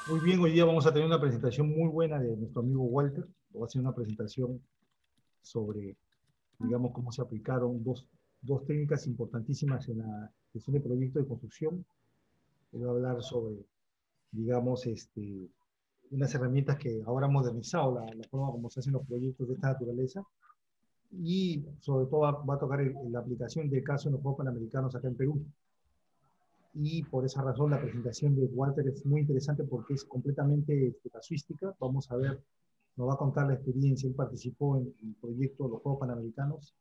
Muy bien, hoy día vamos a tener una presentación muy buena de nuestro amigo Walter. Va a hacer una presentación sobre, digamos, cómo se aplicaron dos técnicas importantísimas en la gestión de proyectos de construcción. Él va a hablar sobre, digamos, unas herramientas que ahora han modernizado la forma como se hacen los proyectos de esta naturaleza y sobre todo va a tocar la aplicación del caso en los Juegos Panamericanos acá en Perú. Y por esa razón la presentación de Walter es muy interesante porque es completamente casuística. Vamos a ver, nos va a contar la experiencia. Él participó en el proyecto de los Juegos Panamericanos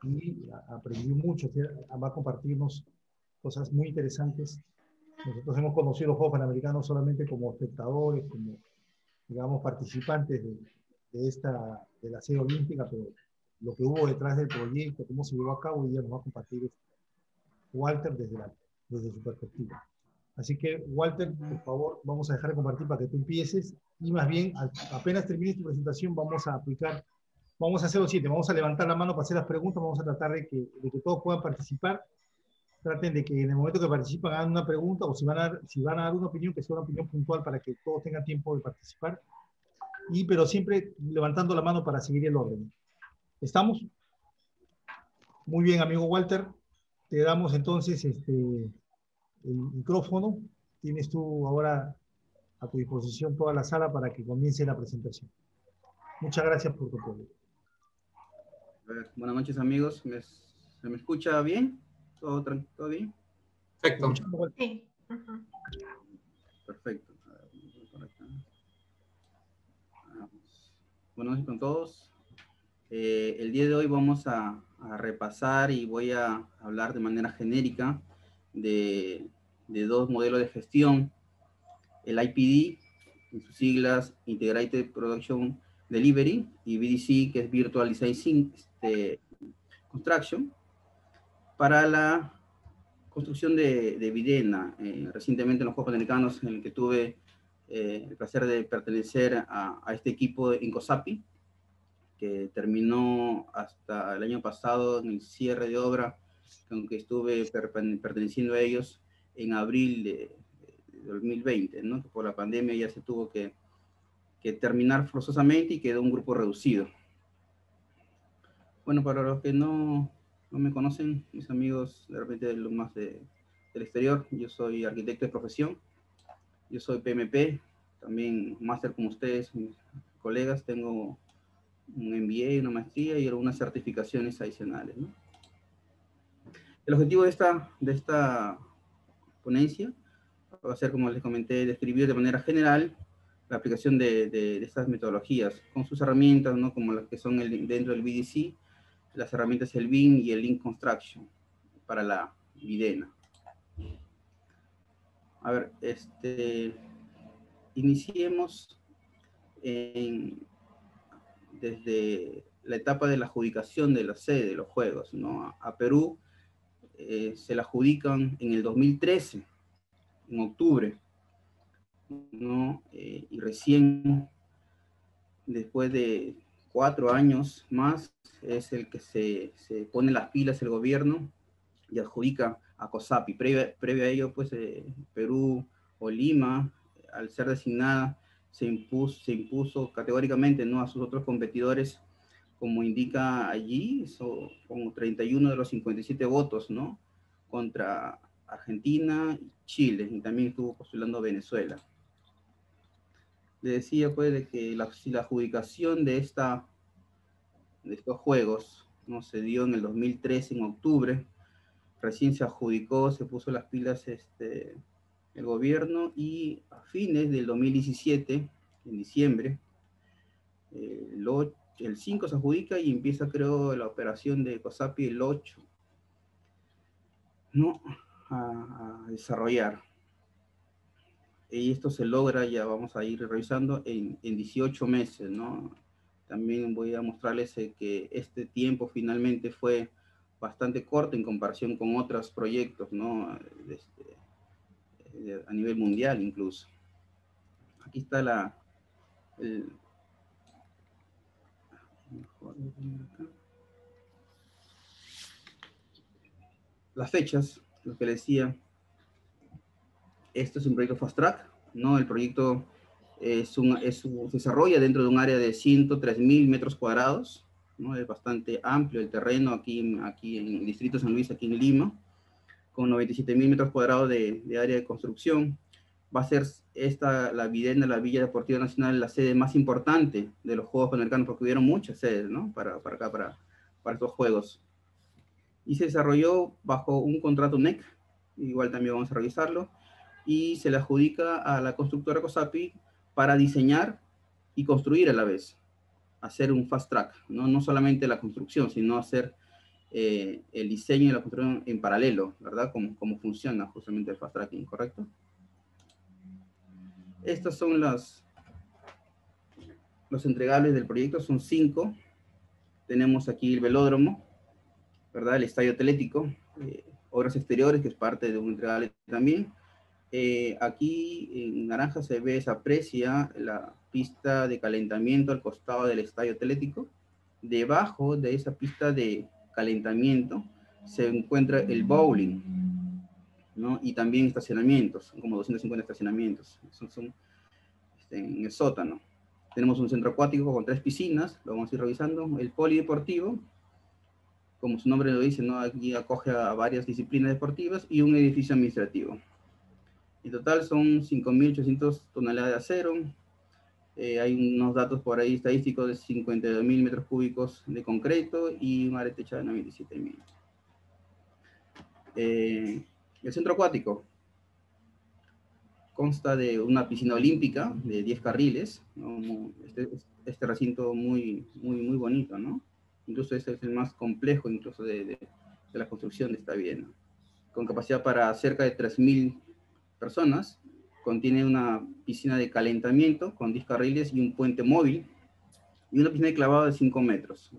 y aprendió mucho. Va a compartirnos cosas muy interesantes. Nosotros hemos conocido los Juegos Panamericanos solamente como espectadores, como, digamos, participantes de la sede olímpica, pero lo que hubo detrás del proyecto, cómo se llevó a cabo, y ya nos va a compartir Walter desde su perspectiva. Así que, Walter, por favor, vamos a dejar de compartir para que tú empieces y más bien, apenas termines tu presentación, vamos a hacer lo siguiente, vamos a levantar la mano para hacer las preguntas, vamos a tratar de que todos puedan participar, traten de que en el momento que participan hagan una pregunta o si van a dar una opinión, que sea una opinión puntual para que todos tengan tiempo de participar, pero siempre levantando la mano para seguir el orden. ¿Estamos? Muy bien, amigo Walter, te damos entonces el micrófono. Tienes tú ahora a tu disposición toda la sala para que comience la presentación. Muchas gracias por tu apoyo. Buenas noches, amigos. ¿Se me escucha bien? ¿Todo bien? Perfecto. Sí. Perfecto. Buenas noches con todos. El día de hoy vamos a repasar y voy a hablar de manera genérica de dos modelos de gestión. El IPD, en sus siglas Integrated Production Delivery, y VDC, que es Virtual Design Construction, para la construcción de Videna. Recientemente en los Juegos Panamericanos, en el que tuve el placer de pertenecer a este equipo en COSAPI, que terminó hasta el año pasado en el cierre de obra, aunque estuve perteneciendo a ellos en abril de 2020, ¿no? Por la pandemia ya se tuvo que terminar forzosamente y quedó un grupo reducido. Bueno, para los que no me conocen, mis amigos de repente lo más del exterior, yo soy arquitecto de profesión, yo soy PMP, también máster como ustedes, mis colegas, tengo un MBA, una maestría y algunas certificaciones adicionales, ¿no? El objetivo de esta ponencia va a ser, como les comenté, describir de manera general la aplicación de estas metodologías con sus herramientas, ¿no? Como las que son dentro del VDC, las herramientas el BIM y el Lean Construction para la Videna. A ver, iniciemos desde la etapa de la adjudicación de la sede de los Juegos, ¿no? A Perú se la adjudican en el 2013, en octubre, ¿no? Y recién, después de 4 años más, es el que se pone las pilas el gobierno y adjudica a COSAPI. Previo a ello, pues Perú o Lima, al ser designada, se impuso categóricamente, ¿no?, a sus otros competidores, como indica allí, con 31 de los 57 votos, ¿no?, contra Argentina y Chile, y también estuvo postulando Venezuela. Le decía, pues, de que si la adjudicación de estos juegos no se dio en el 2013, en octubre, recién se adjudicó, se puso las pilas el gobierno, y a fines del 2017, en diciembre, el 5 se adjudica y empieza, creo, la operación de COSAPI el 8, ¿no?, a desarrollar. Y esto se logra, ya vamos a ir revisando, en 18 meses, ¿no? También voy a mostrarles que este tiempo finalmente fue bastante corto en comparación con otros proyectos, ¿no?, a nivel mundial incluso. Aquí está las fechas, lo que les decía. Esto es un proyecto Fast Track, ¿no? El proyecto se desarrolla dentro de un área de 103.000 metros cuadrados, ¿no? Es bastante amplio el terreno aquí en el Distrito San Luis, aquí en Lima, con 97.000 metros cuadrados de área de construcción. Va a ser la Videna, la Villa Deportiva Nacional, la sede más importante de los Juegos Panamericanos, porque hubieron muchas sedes, ¿no? Para estos Juegos. Y se desarrolló bajo un contrato NEC, igual también vamos a revisarlo, y se le adjudica a la constructora COSAPI para diseñar y construir a la vez, hacer un fast track, no solamente la construcción, sino hacer el diseño y la construcción en paralelo, ¿verdad? Cómo funciona justamente el fast tracking, ¿correcto? Estos son los entregables del proyecto, son 5. Tenemos aquí el velódromo, ¿verdad? El estadio atlético, obras exteriores, que es parte de un entregable también. Aquí en naranja se aprecia la pista de calentamiento al costado del estadio atlético. Debajo de esa pista de calentamiento se encuentra el bowling, ¿no? Y también estacionamientos, como 250 estacionamientos. Son en el sótano. Tenemos un centro acuático con 3 piscinas, lo vamos a ir revisando. El polideportivo, como su nombre lo dice, ¿no? Aquí acoge a varias disciplinas deportivas, y un edificio administrativo. En total son 5.800 toneladas de acero. Hay unos datos por ahí estadísticos de 52.000 metros cúbicos de concreto y un área techada de 97.000. El centro acuático consta de una piscina olímpica de 10 carriles, ¿no? Este recinto muy bonito, ¿no? Incluso este es el más complejo incluso de la construcción de esta vivienda. Con capacidad para cerca de 3.000 personas, contiene una piscina de calentamiento con 10 carriles y un puente móvil, y una piscina de clavado de 5 metros.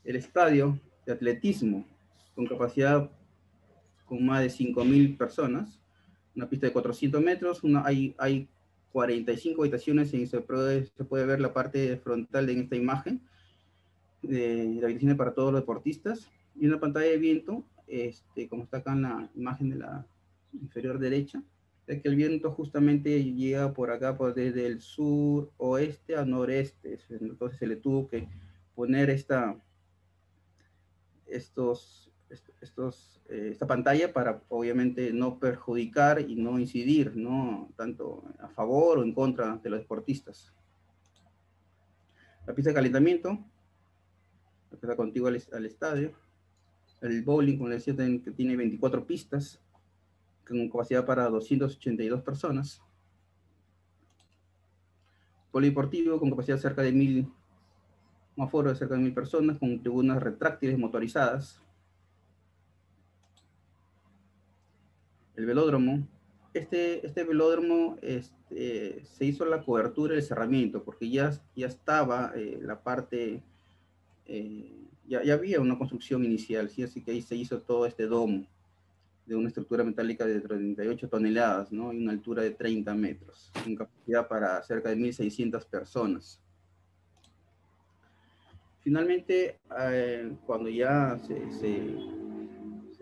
El estadio de atletismo, con capacidad con más de 5.000 personas, una pista de 400 metros, hay 45 habitaciones, y se puede ver la parte frontal en esta imagen, de la piscina para todos los deportistas, y una pantalla de viento, como está acá en la imagen de la inferior derecha, de que el viento justamente llega por acá, desde el sur oeste a noreste. Entonces se le tuvo que poner esta pantalla para obviamente no perjudicar y no incidir, ¿no? Tanto a favor o en contra de los deportistas. La pista de calentamiento, la que está contigo al estadio. El bowling, como les decía, que tiene 24 pistas, con capacidad para 282 personas. Polideportivo, con capacidad cerca de 1.000, un aforo de cerca de 1.000 personas, con tribunas retráctiles motorizadas. El velódromo. Este velódromo se hizo la cobertura y el cerramiento, porque ya estaba la parte, ya había una construcción inicial, ¿sí? Así que ahí se hizo todo este domo de una estructura metálica de 38 toneladas, ¿no? Y una altura de 30 metros, con capacidad para cerca de 1.600 personas. Finalmente, cuando ya se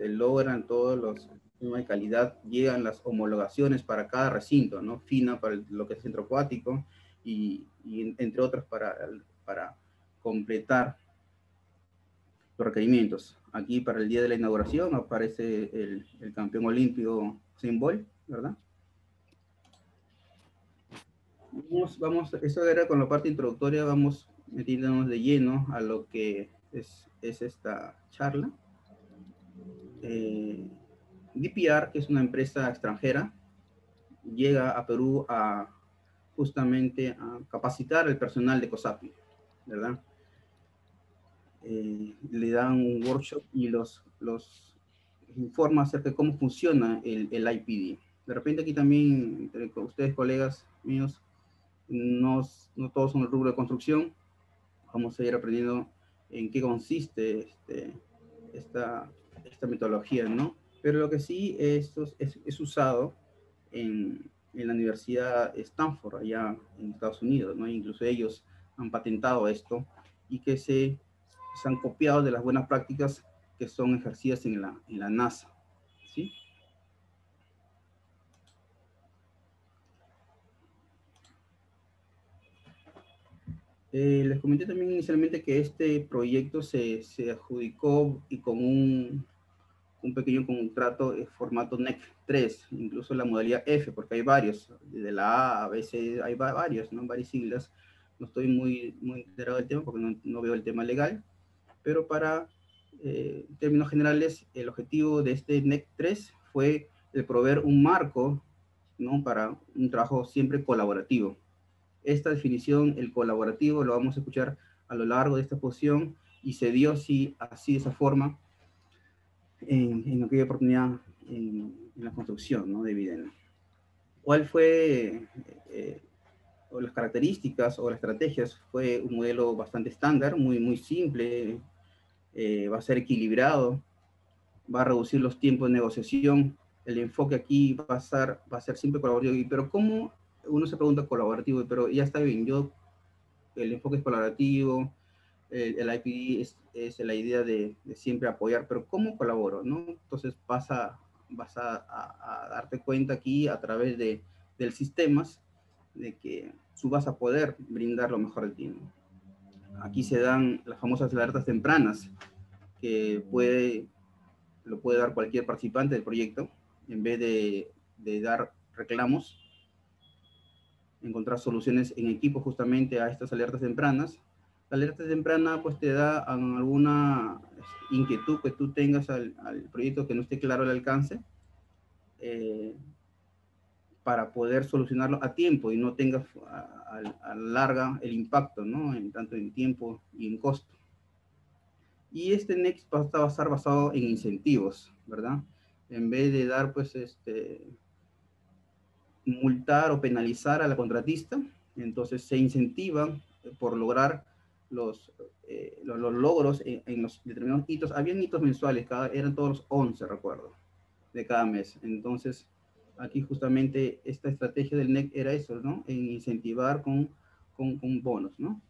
logran todos los de calidad, llegan las homologaciones para cada recinto, ¿no? FINA para lo que es el centro acuático, y entre otros para completar los requerimientos. Aquí para el día de la inauguración aparece el campeón olímpico Usain Bolt, ¿verdad? Eso era con la parte introductoria, vamos metiéndonos de lleno a lo que es esta charla. DPR, que es una empresa extranjera, llega a Perú justamente a capacitar al personal de COSAPI, ¿verdad? Le dan un workshop y los informa acerca de cómo funciona el IPD. De repente aquí también, entre ustedes, colegas míos, no todos son el rubro de construcción. Vamos a ir aprendiendo en qué consiste esta metodología, ¿no? Pero lo que sí es usado en la Universidad Stanford, allá en Estados Unidos, ¿no? Incluso ellos han patentado esto, y que se han copiado de las buenas prácticas que son ejercidas en la NASA, ¿sí? Les comenté también inicialmente que este proyecto se adjudicó y con un pequeño contrato en formato NEC 3, incluso la modalidad F, porque hay varios, de la A, B, C, hay varios, ¿no? Varias siglas. No estoy muy enterado del tema porque no veo el tema legal, pero para términos generales, el objetivo de este NEC 3 fue el proveer un marco, ¿no? Para un trabajo siempre colaborativo. Esta definición, el colaborativo, lo vamos a escuchar a lo largo de esta exposición y se dio así de esa forma en aquella oportunidad en la construcción, ¿no? De Videna. ¿Cuál fue, o las características o las estrategias? Fue un modelo bastante estándar, muy simple, va a ser equilibrado, va a reducir los tiempos de negociación, el enfoque aquí va a ser siempre colaborativo. Pero ¿cómo? Uno se pregunta colaborativo, pero ya está bien, el enfoque es colaborativo, el IPD es la idea de siempre apoyar, pero ¿cómo colaboro? ¿No? Entonces vas a darte cuenta aquí a través del sistemas de que tú vas a poder brindar lo mejor de ti, ¿no? Aquí se dan las famosas alertas tempranas que lo puede dar cualquier participante del proyecto en vez de dar reclamos, encontrar soluciones en equipo justamente a estas alertas tempranas. La alerta temprana pues te da alguna inquietud que tú tengas al proyecto que no esté claro el alcance, para poder solucionarlo a tiempo y no tengas a larga el impacto, ¿no? Tanto en tiempo y en costo. Y este Next va a estar basado en incentivos, ¿verdad? En vez de dar pues multar o penalizar a la contratista, entonces se incentiva por lograr los logros en los determinados hitos. Habían hitos mensuales, eran todos los 11, recuerdo, de cada mes. Entonces, aquí justamente esta estrategia del NEC era eso, ¿no? En incentivar con bonos, ¿no?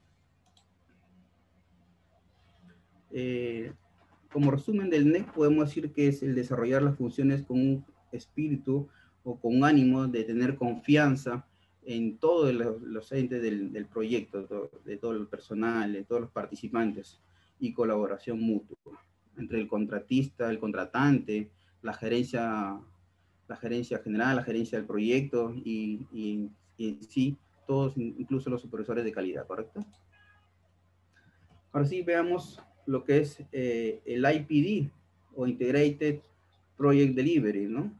Como resumen del NEC, podemos decir que es el desarrollar las funciones con un espíritu o con ánimo de tener confianza en todos los entes del proyecto, de todo el personal, de todos los participantes, y colaboración mutua entre el contratista, el contratante, la gerencia general, la gerencia del proyecto y en sí, todos, incluso los supervisores de calidad, ¿correcto? Ahora sí, veamos lo que es el IPD o Integrated Project Delivery, ¿no?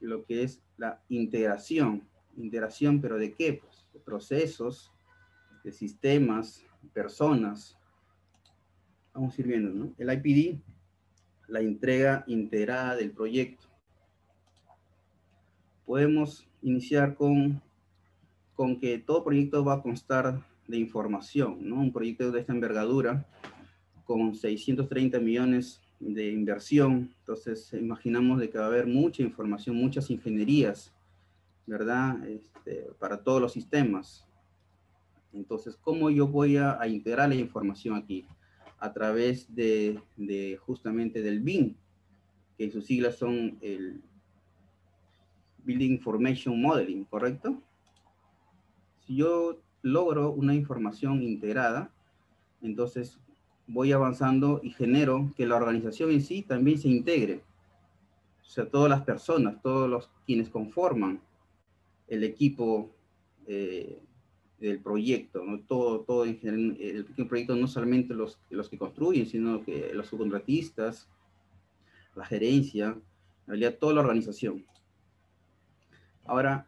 Lo que es la integración. Integración, ¿pero de qué? Pues de procesos, de sistemas, personas. Vamos a ir viendo, ¿no? El IPD, la entrega integrada del proyecto. Podemos iniciar con que todo proyecto va a constar de información, ¿no? Un proyecto de esta envergadura, con 630 millones de inversión, entonces imaginamos de que va a haber mucha información, muchas ingenierías, ¿verdad? Para todos los sistemas. Entonces, ¿cómo yo voy a integrar la información aquí? A través justamente del BIM, que sus siglas son el Building Information Modeling, ¿correcto? Si yo logro una información integrada, entonces voy avanzando y genero que la organización en sí también se integre. O sea, todas las personas, quienes conforman el equipo del proyecto, ¿no? Todo en general, el proyecto no solamente los que construyen, sino que los subcontratistas, la gerencia, en realidad toda la organización. Ahora,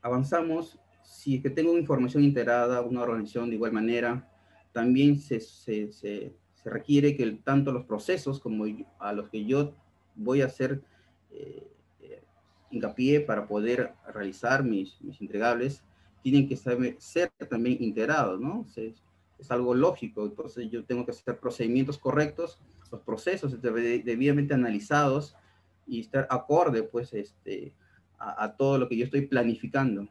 avanzamos. Si es que tengo información integrada, una organización de igual manera, también se requiere que tanto los procesos como a los que yo voy a hacer hincapié para poder realizar mis entregables, tienen que ser también integrados, ¿no? Es algo lógico, entonces yo tengo que hacer procedimientos correctos, los procesos debidamente analizados y estar acorde, pues, a todo lo que yo estoy planificando.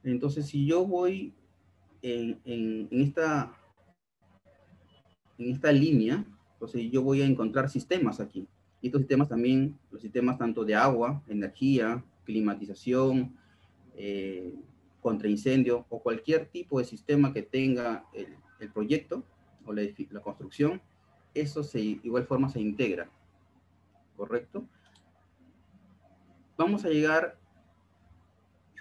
Entonces, si yo voy en esta línea, entonces yo voy a encontrar sistemas aquí. Y estos sistemas también, los sistemas tanto de agua, energía, climatización, contra incendio o cualquier tipo de sistema que tenga el proyecto o la construcción, eso igual forma se integra, ¿correcto? Vamos a llegar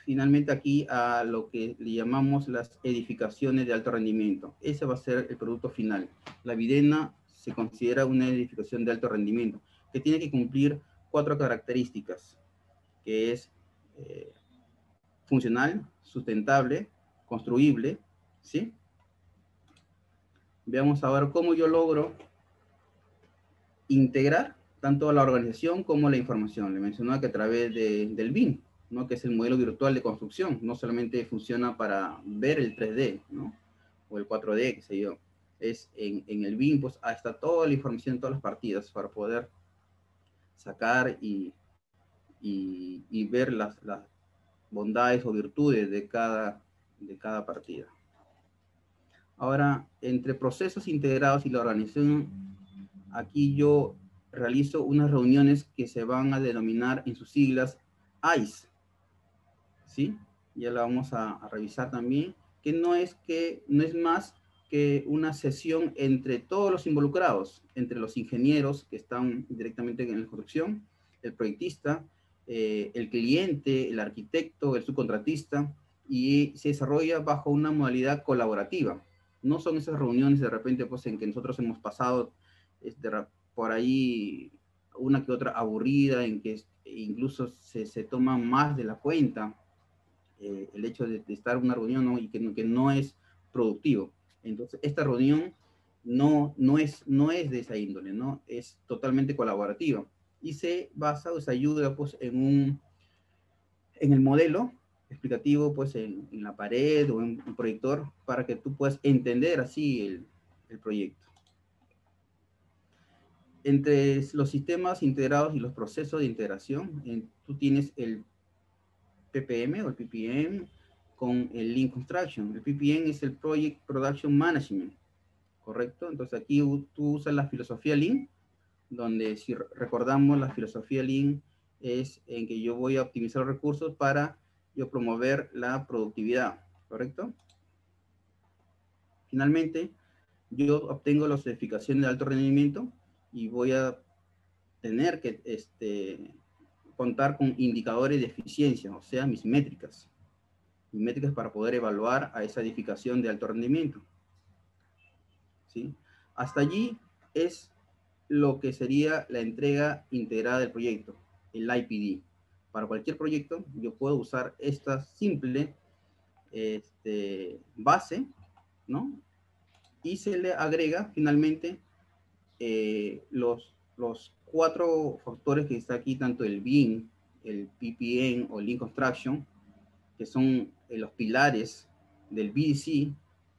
finalmente aquí a lo que le llamamos las edificaciones de alto rendimiento. Ese va a ser el producto final. La Videna se considera una edificación de alto rendimiento que tiene que cumplir 4 características, que es funcional, sustentable, construible, ¿sí? Veamos ahora cómo yo logro integrar tanto la organización como la información. Le mencionaba que a través del BIM, ¿no? Que es el modelo virtual de construcción, no solamente funciona para ver el 3D, ¿no? O el 4D, qué sé yo. Es en el BIM, pues ahí está toda la información en todas las partidas para poder sacar y ver las bondades o virtudes de cada partida. Ahora, entre procesos integrados y la organización, aquí yo realizo unas reuniones que se van a denominar en sus siglas ICE, ¿sí? Ya la vamos a revisar también, que no es más que una sesión entre todos los involucrados, entre los ingenieros que están directamente en la construcción, el proyectista, el cliente, el arquitecto, el subcontratista, y se desarrolla bajo una modalidad colaborativa. No son esas reuniones de repente pues, en que nosotros hemos pasado por ahí una que otra aburrida, en que incluso se toma más de la cuenta el hecho de estar en una reunión, ¿no? Y que no es productivo. Entonces, esta reunión no es de esa índole, ¿no? Es totalmente colaborativa. Y se basa o se ayuda pues, en el modelo explicativo, pues en la pared o en un proyector, para que tú puedas entender así el proyecto. Entre los sistemas integrados y los procesos de integración, tú tienes el PPM o el PPM con el Lean Construction. El PPM es el Project Production Management, ¿correcto? Entonces aquí tú usas la filosofía Lean, donde si recordamos la filosofía Lean es en que yo voy a optimizar los recursos para yo promover la productividad, ¿correcto? Finalmente, yo obtengo las certificaciones de alto rendimiento y voy a tener que contar con indicadores de eficiencia, o sea, mis métricas para poder evaluar a esa edificación de alto rendimiento, ¿sí? Hasta allí es lo que sería la entrega integrada del proyecto, el IPD. Para cualquier proyecto, yo puedo usar esta simple base, ¿no? Y se le agrega finalmente los 4 factores que está aquí, tanto el BIM, el PPM o Lean Construction, que son los pilares del BDC.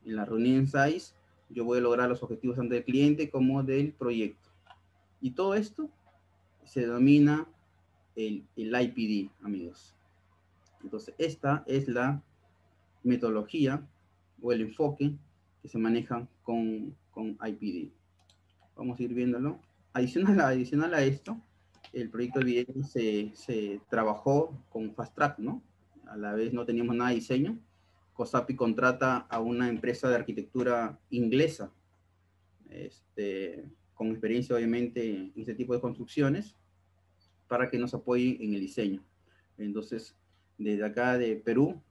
En la reunión SAIS, yo voy a lograr los objetivos tanto del cliente como del proyecto. Y todo esto se denomina el IPD, amigos. Entonces, esta es la metodología o el enfoque que se maneja con IPD. Vamos a ir viéndolo. Adicional a esto, el proyecto de se trabajó con Fast Track, ¿no? A la vez no teníamos nada de diseño. COSAPI contrata a una empresa de arquitectura inglesa, con experiencia obviamente en este tipo de construcciones, para que nos apoye en el diseño. Entonces, desde acá de Perú,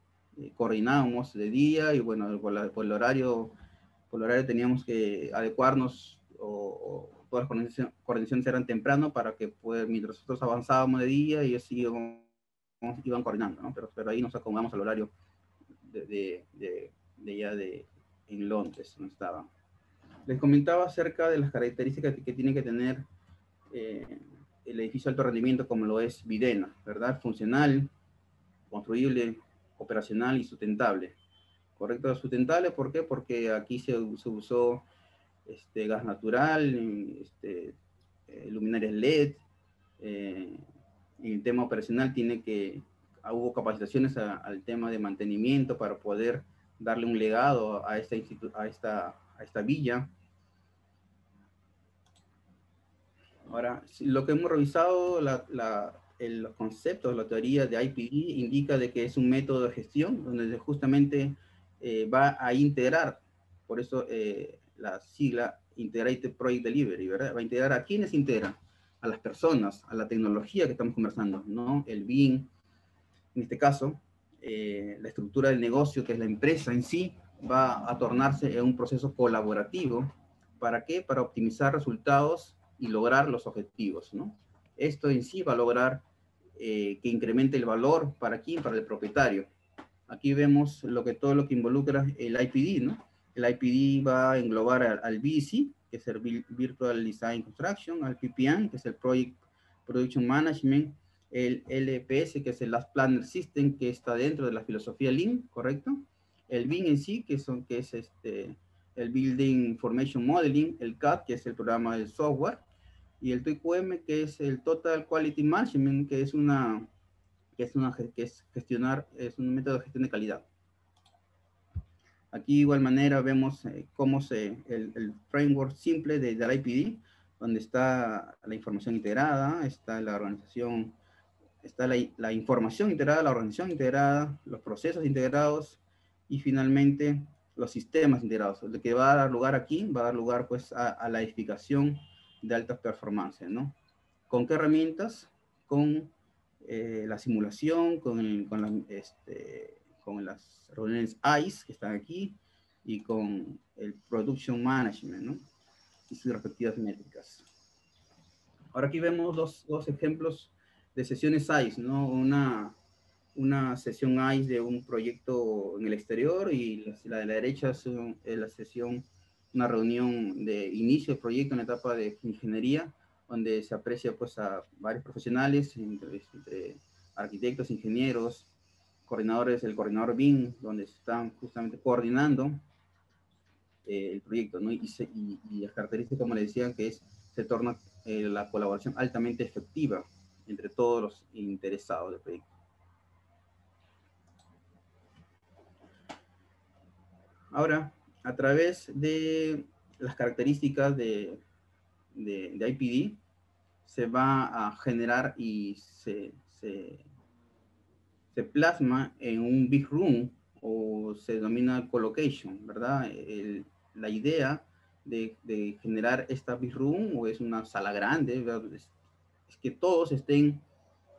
coordinábamos de día y bueno, por el horario teníamos que adecuarnos o todas las coordinaciones eran temprano para que mientras nosotros avanzábamos de día y así iban coordinando, ¿no? Pero ahí nos acomodamos al horario en Londres, donde estaba. Les comentaba acerca de las características que tiene que tener el edificio de alto rendimiento como lo es Videna, ¿verdad? Funcional, construible, operacional y sustentable. ¿Correcto? Sustentable, ¿por qué? Porque aquí se usó gas natural, luminarias LED. En el tema operacional hubo capacitaciones al tema de mantenimiento para poder darle un legado a esta villa. Ahora, lo que hemos revisado, los conceptos, la teoría de IPD indica de que es un método de gestión donde justamente va a integrar, por eso la sigla Integrated Project Delivery, ¿verdad? Va a integrar a quienes integran, a las personas, a la tecnología que estamos conversando, ¿no? El BIM, en este caso, la estructura del negocio, que es la empresa en sí, va a tornarse en un proceso colaborativo. ¿Para qué? Para optimizar resultados y lograr los objetivos, ¿no? Esto en sí va a lograr que incremente el valor para quién, para el propietario. Aquí vemos todo lo que involucra el IPD, ¿no? El IPD va a englobar al VDC, que es el Virtual Design Construction, al PPM, que es el Project Production Management, el LPS, que es el Last Planner System, que está dentro de la filosofía Lean, ¿correcto? El BIM en sí, que es el Building Information Modeling, el CAD, que es el programa del software, y el TQM, que es el Total Quality Management, que es un método de gestión de calidad. Aquí de igual manera vemos el framework simple del IPD, donde está la información integrada, está la organización, está la información integrada, la organización integrada, los procesos integrados y finalmente los sistemas integrados. Lo que va a dar lugar aquí, va a dar lugar pues a la edificación de alta performance, ¿no? ¿Con qué herramientas? Con la simulación, con las reuniones ICE que están aquí y con el Production Management, ¿no? Y sus respectivas métricas. Ahora aquí vemos dos ejemplos de sesiones ICE, ¿no? Una sesión ICE de un proyecto en el exterior y la de la derecha es la sesión, una reunión de inicio del proyecto en la etapa de ingeniería, donde se aprecia pues a varios profesionales, entre arquitectos, ingenieros, coordinadores, el coordinador BIM, donde se están justamente coordinando el proyecto, ¿no? Y las características, como le decían, que se torna la colaboración altamente efectiva entre todos los interesados del proyecto. Ahora, a través de las características de IPD, se va a generar y se plasma en un big room, o se denomina colocation, ¿verdad? La idea de generar esta big room, o es una sala grande, ¿verdad? Es que todos estén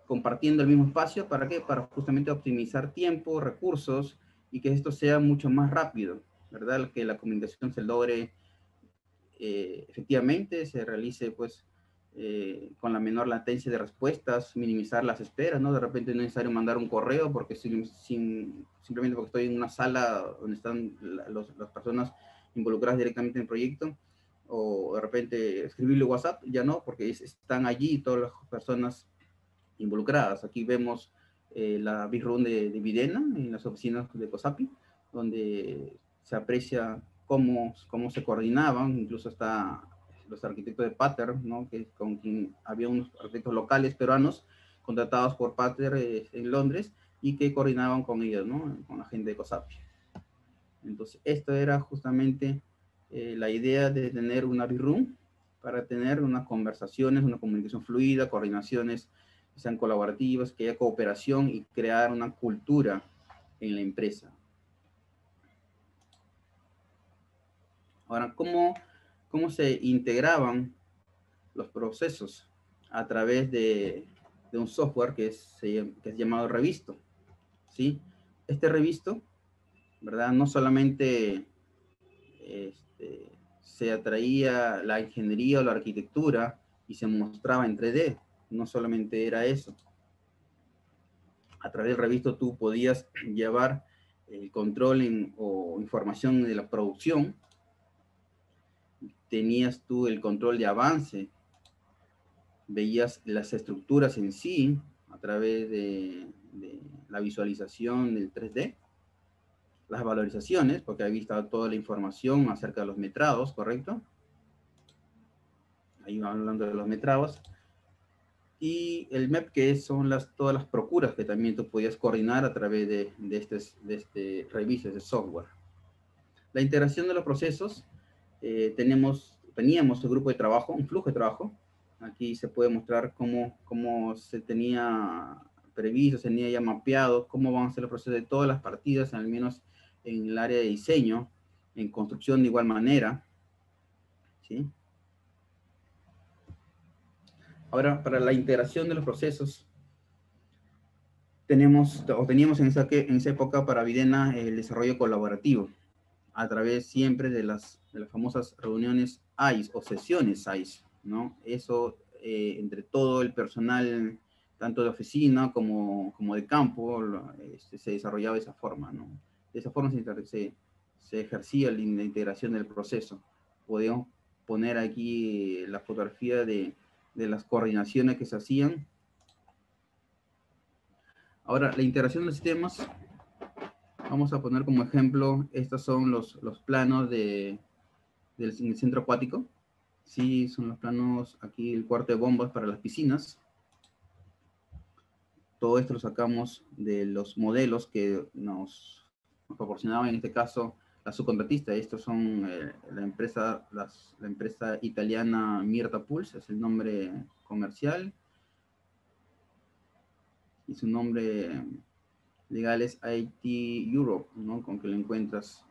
compartiendo el mismo espacio. ¿Para qué? Para justamente optimizar tiempo, recursos, y que esto sea mucho más rápido, ¿verdad? Que la comunicación se logre efectivamente, se realice pues con la menor latencia de respuestas, minimizar las esperas, ¿no? De repente no es necesario mandar un correo porque simplemente porque estoy en una sala donde están las personas involucradas directamente en el proyecto, o de repente escribirle WhatsApp, ya no, porque están allí todas las personas involucradas. Aquí vemos la Big Room de Videna, en las oficinas de COSAPI, donde se aprecia cómo se coordinaban, incluso hasta los arquitectos de Pater, ¿no? Con quien había unos arquitectos locales peruanos contratados por Pater en Londres, y que coordinaban con ellos, ¿no? Con la gente de COSAPI. Entonces, esto era justamente la idea de tener una Big Room para tener unas conversaciones, una comunicación fluida, coordinaciones que sean colaborativas, que haya cooperación y crear una cultura en la empresa. Ahora, ¿cómo se integraban los procesos? A través de un software que es llamado Revisto, ¿sí? Este Revisto, ¿verdad? No solamente se atraía la ingeniería o la arquitectura y se mostraba en 3D, no solamente era eso. A través del Revisto tú podías llevar el control o información de la producción, tenías tú el control de avance, veías las estructuras en sí a través de la visualización del 3D, las valorizaciones, porque ahí estaba toda la información acerca de los metrados, ¿correcto? Ahí van hablando de los metrados. Y el MEP, que son todas las procuras que también tú podías coordinar a través de este Revisto, de software. La integración de los procesos, teníamos un grupo de trabajo, un flujo de trabajo, Aquí se puede mostrar cómo se tenía previsto, se tenía ya mapeado, cómo van a ser los procesos de todas las partidas, al menos en el área de diseño, en construcción de igual manera, ¿sí? Ahora, para la integración de los procesos, teníamos en esa época para Videna el desarrollo colaborativo, a través siempre de las famosas reuniones ICE o sesiones ICE, ¿no? Eso entre todo el personal, tanto de oficina como de campo, se desarrollaba de esa forma, ¿no? De esa forma se ejercía la integración del proceso. Podemos poner aquí la fotografía de las coordinaciones que se hacían. Ahora, la integración de sistemas, vamos a poner como ejemplo, estos son los planos del centro acuático. Sí, son los planos, aquí el cuarto de bombas para las piscinas. Todo esto lo sacamos de los modelos que nos proporcionaban, en este caso, la subcontratista. Estos son la empresa italiana Mirta Pulse, es el nombre comercial. Y su nombre legal es IT Europe, ¿no? Con que lo encuentras.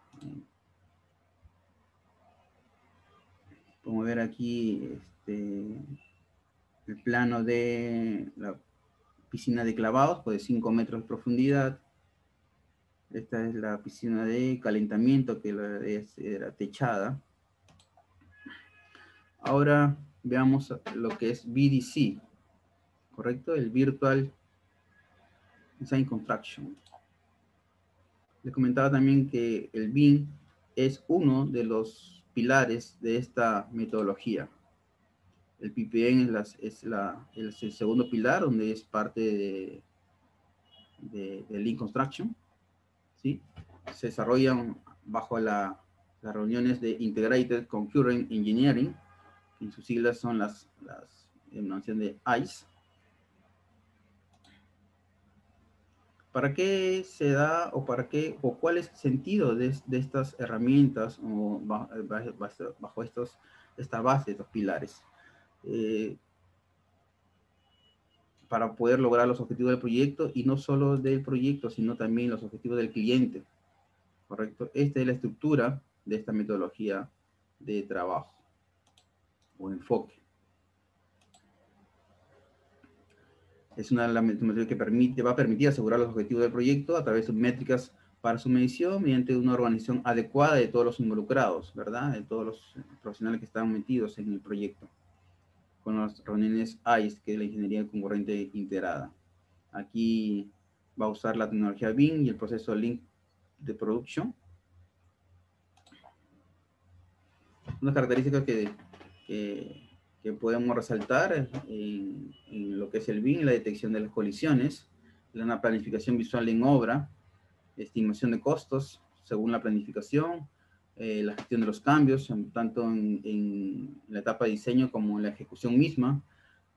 Como ver aquí el plano de la piscina de clavados, pues de 5 metros de profundidad. Esta es la piscina de calentamiento que era techada. Ahora veamos lo que es VDC, ¿correcto? El Virtual Design Construction. Les comentaba también que el BIM es uno de los pilares de esta metodología. El PPN es el segundo pilar, donde es parte de Lean Construction, ¿sí? Se desarrollan bajo las reuniones de Integrated Concurrent Engineering, que en sus siglas son las denominación de ICE. ¿Para qué se da o cuál es el sentido de estas herramientas o bajo esta base, estos pilares? Para poder lograr los objetivos del proyecto, y no solo del proyecto, sino también los objetivos del cliente, ¿correcto? Esta es la estructura de esta metodología de trabajo o enfoque. Es una de las metodologías que va a permitir asegurar los objetivos del proyecto a través de métricas para su medición mediante una organización adecuada de todos los involucrados, ¿verdad? De todos los profesionales que están metidos en el proyecto, con las reuniones ICE, que es la ingeniería concurrente integrada. Aquí va a usar la tecnología BIM y el proceso Lean de Production. Unas características que podemos resaltar en lo que es el BIM: la detección de las colisiones, una planificación visual en obra, estimación de costos según la planificación, la gestión de los cambios, tanto en la etapa de diseño como en la ejecución misma,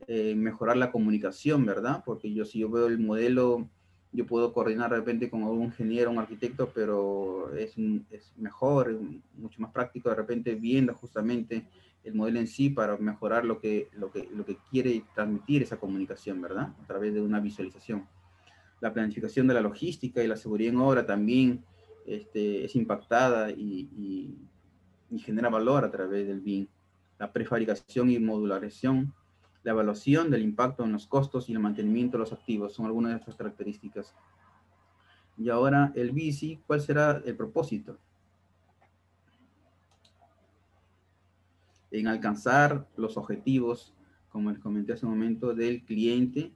mejorar la comunicación, ¿verdad? Porque si yo veo el modelo, yo puedo coordinar de repente con un ingeniero, un arquitecto, pero es mejor, es mucho más práctico de repente viendo justamente el modelo en sí para mejorar lo que quiere transmitir esa comunicación, ¿verdad? A través de una visualización. La planificación de la logística y la seguridad en obra también es impactada y genera valor a través del BIM. La prefabricación y modularización, la evaluación del impacto en los costos y el mantenimiento de los activos son algunas de estas características. Y ahora el VDC, ¿cuál será el propósito? En alcanzar los objetivos, como les comenté hace un momento, del cliente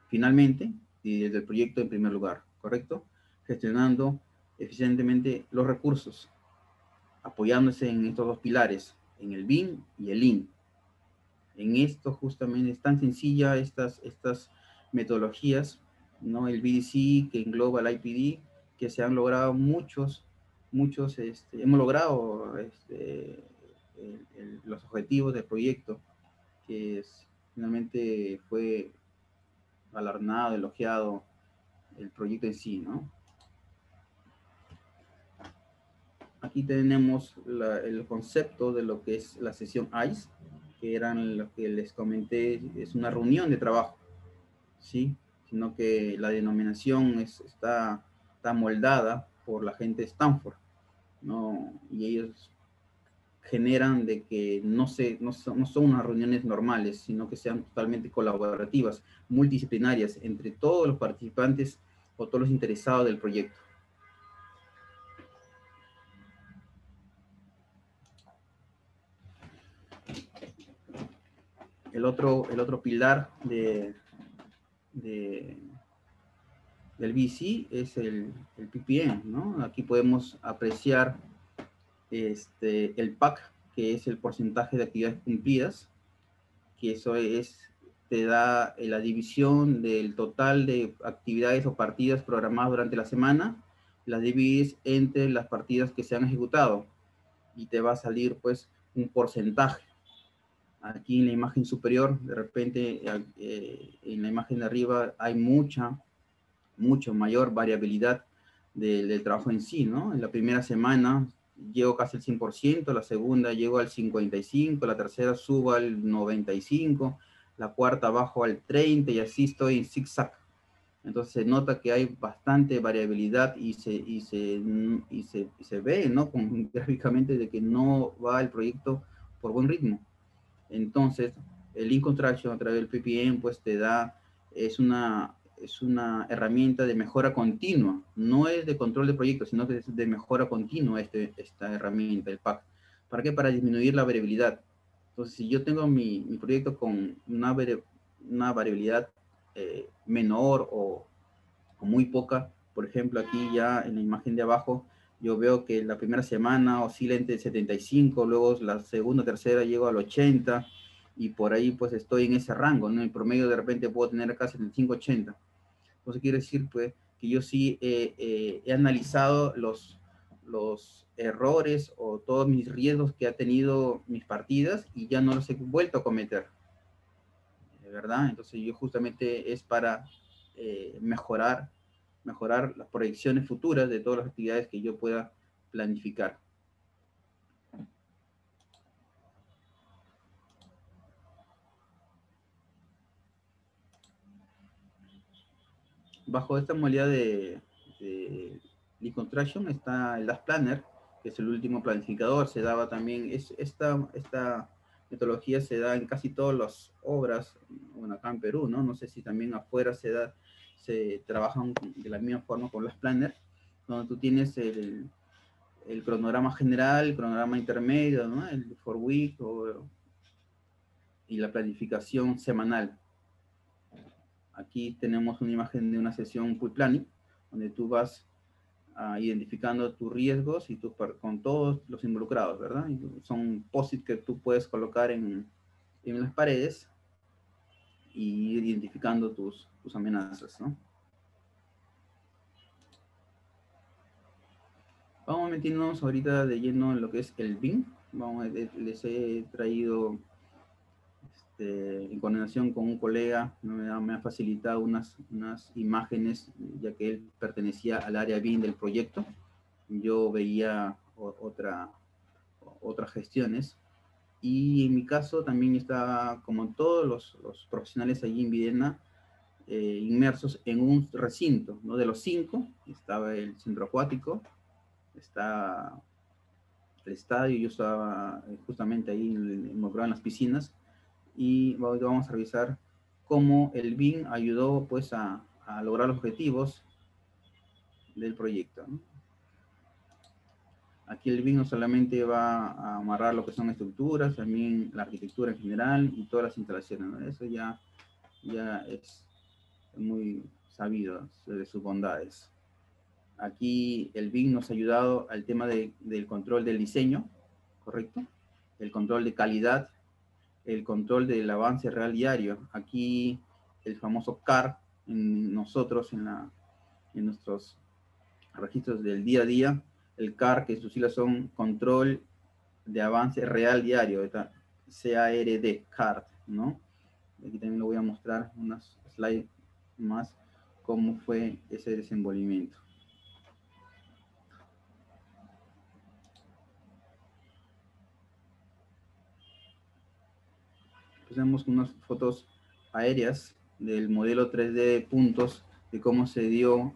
finalmente y del proyecto en primer lugar, ¿correcto? Gestionando eficientemente los recursos, apoyándose en estos dos pilares, en el BIM y el Lean. En esto justamente es tan sencilla estas metodologías, ¿no? El VDC que engloba el IPD, que se han logrado muchos, hemos logrado los objetivos del proyecto, que finalmente fue galardonado, elogiado el proyecto en sí, ¿no? Aquí tenemos el concepto de lo que es la sesión ICE. que eran lo que les comenté, es una reunión de trabajo, ¿sí? Sino que la denominación está moldada por la gente de Stanford, ¿no? Y ellos generan de que no son unas reuniones normales, sino que sean totalmente colaborativas, multidisciplinarias, entre todos los participantes o todos los interesados del proyecto. El otro pilar de, del VC es el PPM, ¿no? Aquí podemos apreciar el PAC, que es el porcentaje de actividades cumplidas, que eso te da la división del total de actividades o partidas programadas durante la semana, las divides entre las partidas que se han ejecutado y te va a salir pues un porcentaje. Aquí en la imagen superior, de repente en la imagen de arriba hay mucho mayor variabilidad del trabajo en sí, ¿no? En la primera semana llego casi al 100%, la segunda llego al 55%, la tercera subo al 95%, la cuarta bajo al 30% y así estoy en zigzag. Entonces se nota que hay bastante variabilidad y se ve, ¿no? Gráficamente de que no va el proyecto por buen ritmo. Entonces, el Lean Construction a través del PPM, pues te da, es una herramienta de mejora continua. No es de control de proyectos, sino que es de mejora continua esta herramienta, el PAC. ¿Para qué? Para disminuir la variabilidad. Entonces, si yo tengo mi proyecto con una variabilidad menor o muy poca, por ejemplo, aquí ya en la imagen de abajo, yo veo que la primera semana oscila entre 75, luego la segunda, tercera llego al 80, y por ahí pues estoy en ese rango, ¿no? En promedio de repente puedo tener acá 75, 80. Entonces quiere decir pues que yo sí he analizado los errores o todos mis riesgos que ha tenido mis partidas y ya no los he vuelto a cometer, ¿verdad? Entonces yo justamente es para mejorar las proyecciones futuras de todas las actividades que yo pueda planificar. Bajo esta modalidad de Lean Construction está el Task Planner, que es el último planificador. Se daba también, esta metodología se da en casi todas las obras, bueno, acá en Perú, ¿no? No sé si también afuera se trabajan de la misma forma con las planners, donde tú tienes el cronograma general, el cronograma intermedio, ¿no? El for week y la planificación semanal. Aquí tenemos una imagen de una sesión full planning, donde tú vas identificando tus riesgos y con todos los involucrados, ¿verdad? Y son post-it que tú puedes colocar en las paredes y ir identificando tus amenazas, ¿no? Vamos a meternos ahorita de lleno en lo que es el BIM. Les he traído en coordinación con un colega, me ha facilitado unas imágenes, ya que él pertenecía al área BIM del proyecto. Yo veía otras gestiones. Y en mi caso también estaba, como todos los profesionales allí en Videna, inmersos en un recinto, ¿no? De los 5, estaba el centro acuático, está el estadio, yo estaba justamente ahí involucrado en las piscinas, y vamos a revisar cómo el BIM ayudó pues a lograr los objetivos del proyecto, ¿no? Aquí el BIM no solamente va a amarrar lo que son estructuras, también la arquitectura en general y todas las instalaciones, ¿no? Eso ya es muy sabido de sus bondades. Aquí el BIM nos ha ayudado al tema del control del diseño, ¿correcto? El control de calidad, el control del avance real diario. Aquí el famoso CAR, en nuestros registros del día a día, el CAR, que sus siglas son control de avance real diario, CARD, CARD, ¿no? Aquí también lo voy a mostrar unas slides más cómo fue ese desenvolvimiento. tenemos unas fotos aéreas del modelo 3D de puntos, de cómo se dio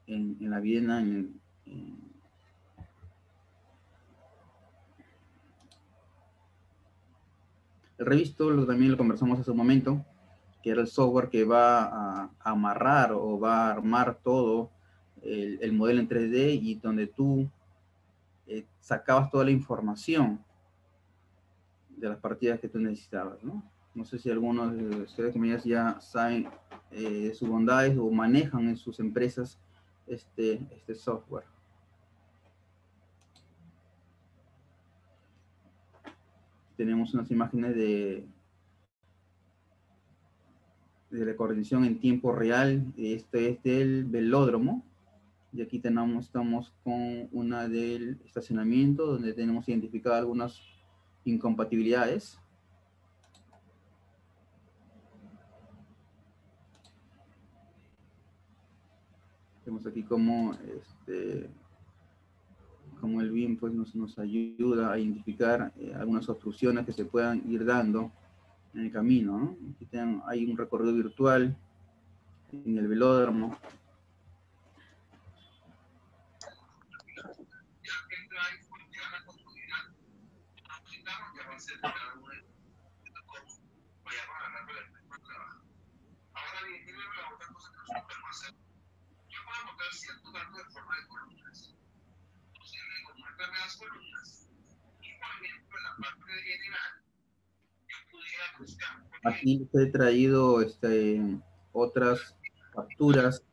en la Viena, el revisto, también lo conversamos hace un momento, que era el software que va a amarrar o va a armar todo el modelo en 3D y donde tú sacabas toda la información de las partidas que tú necesitabas, ¿no? No sé si algunos de ustedes que ya saben de sus bondades o manejan en sus empresas este software. Tenemos unas imágenes de la coordinación en tiempo real. Este es del velódromo. Y aquí estamos con una del estacionamiento, donde tenemos identificadas algunas incompatibilidades. Vemos aquí cómo el BIM pues, nos ayuda a identificar algunas obstrucciones que se puedan ir dando en el camino, ¿no? Aquí hay un recorrido virtual en el velódromo. Aquí les he traído otras capturas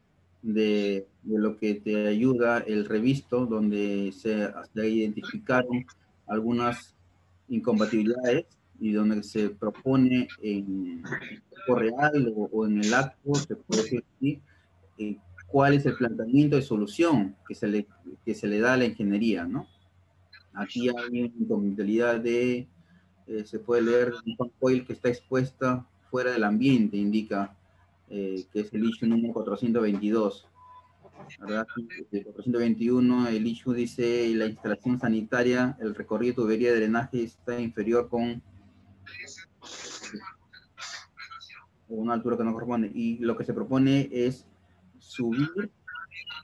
de lo que te ayuda el revisto, donde se identificaron algunas incompatibilidades y donde se propone en tiempo real o en el acto, se puede decir así, cuál es el planteamiento de solución que se le da a la ingeniería, ¿no? Aquí hay una incompatibilidad de se puede leer un coil que está expuesta fuera del ambiente, indica que es el issue número 422. ¿Verdad? El 421, el issue dice la instalación sanitaria, el recorrido de tubería de drenaje está inferior con una altura que no corresponde. Y lo que se propone es subir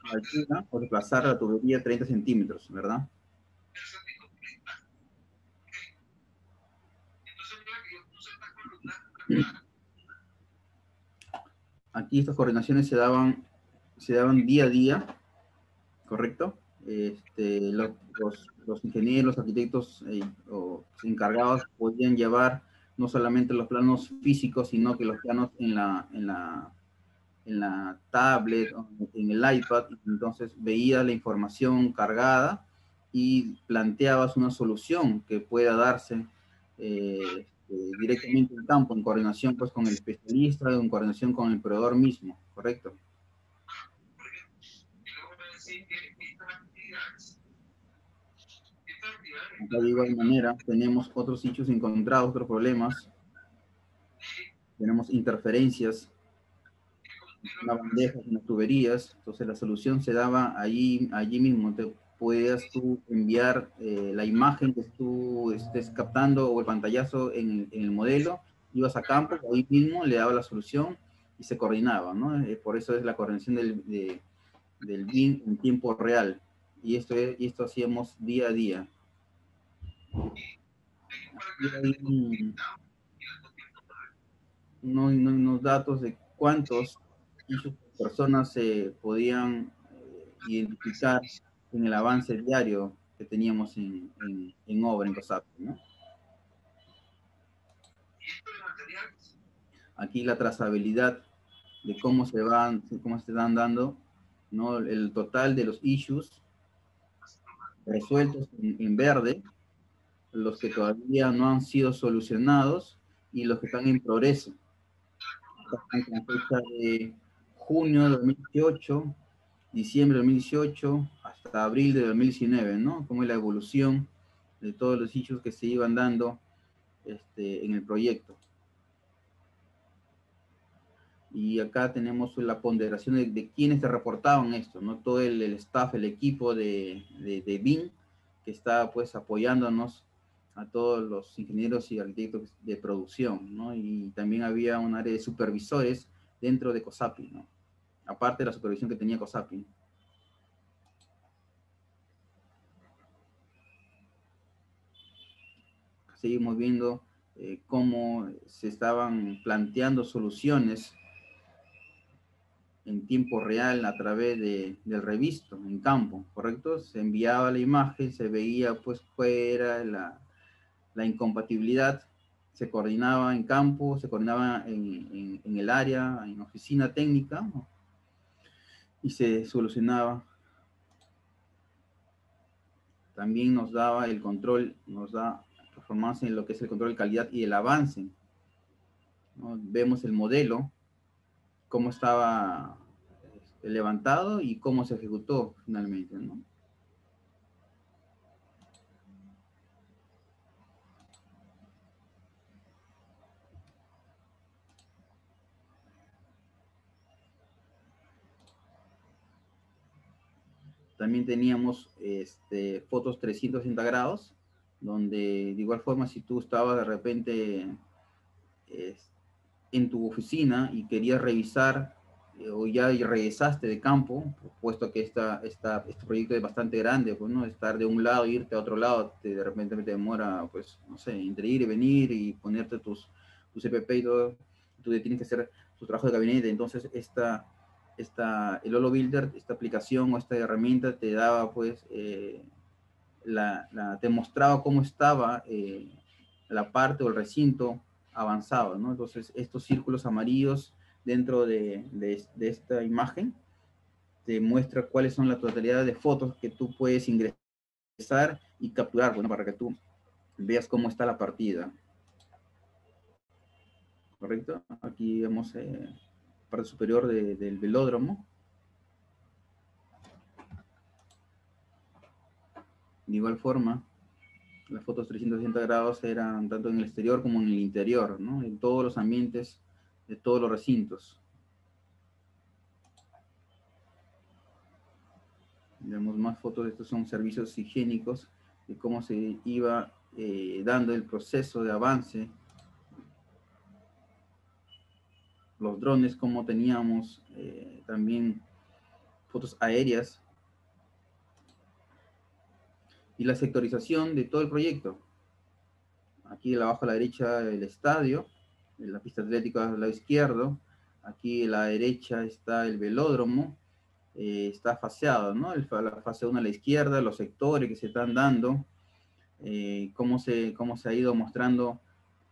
la altura o desplazar la tubería 30 centímetros, ¿verdad? Aquí estas coordinaciones se daban día a día, ¿correcto? Los ingenieros, los arquitectos o encargados podían llevar no solamente los planos físicos, sino que los planos en la tablet, en el iPad. Entonces veía la información cargada y planteabas una solución que pueda darse directamente en campo, en coordinación pues, con el especialista, en coordinación con el proveedor mismo, ¿correcto? Acá de igual manera tenemos otros sitios encontrados, otros problemas. Tenemos interferencias en la bandeja, en las tuberías. Entonces la solución se daba allí mismo. Te puedes tú enviar la imagen que tú estés captando o el pantallazo en el modelo. Ibas a campo, ahí mismo le daba la solución y se coordinaba, ¿no? Por eso es la coordinación del BIM en tiempo real. Y esto hacíamos día a día. Hay unos datos de cuántos personas se podían identificar en el avance diario que teníamos en obra, en COSAP, ¿no? Aquí la trazabilidad de cómo se están dando, ¿no? El total de los issues resueltos en verde, los que todavía no han sido solucionados y los que están en progreso. Están con fecha de junio de 2018, diciembre de 2018, hasta abril de 2019, ¿no? Como es la evolución de todos los issues que se iban dando en el proyecto. Y acá tenemos la ponderación de quiénes te reportaban esto, ¿no? Todo el staff, el equipo de BIM, que está pues apoyándonos a todos los ingenieros y arquitectos de producción, ¿no? Y también había un área de supervisores dentro de COSAPI, ¿no? Aparte de la supervisión que tenía COSAPI. Seguimos viendo cómo se estaban planteando soluciones en tiempo real a través del revisto, en campo, ¿correcto? Se enviaba la imagen, se veía pues cuál era la incompatibilidad, se coordinaba en campo, se coordinaba en el área, en oficina técnica, ¿no? Y se solucionaba. También nos daba el control, nos da performance en lo que es el control de calidad y el avance, ¿no? Vemos el modelo, cómo estaba levantado y cómo se ejecutó finalmente, ¿no? También teníamos fotos 360 grados, donde de igual forma si tú estabas de repente en tu oficina y querías revisar o ya regresaste de campo, puesto que este proyecto es bastante grande, pues, ¿no? Estar de un lado e irte a otro lado, de repente te demora, pues, no sé, entre ir y venir y ponerte tu CPP y todo, tú tienes que hacer tu trabajo de gabinete, entonces el Holo Builder, esta aplicación o esta herramienta te daba, pues, te mostraba cómo estaba la parte o el recinto avanzado, ¿no? Entonces, estos círculos amarillos dentro de esta imagen te muestra cuáles son la totalidad de fotos que tú puedes ingresar y capturar, bueno, para que tú veas cómo está la partida. ¿Correcto? Aquí vemos parte superior del velódromo. De igual forma, las fotos 360 grados eran tanto en el exterior como en el interior, ¿no? En todos los ambientes de todos los recintos. Vemos más fotos, estos son servicios higiénicos, de cómo se iba dando el proceso de avance. Los drones, como teníamos también fotos aéreas. Y la sectorización de todo el proyecto. Aquí abajo a la derecha el estadio, la pista atlética al lado izquierdo. Aquí a la derecha está el velódromo. Está faseado, ¿no? La fase 1 a la izquierda, los sectores que se están dando, cómo se ha ido mostrando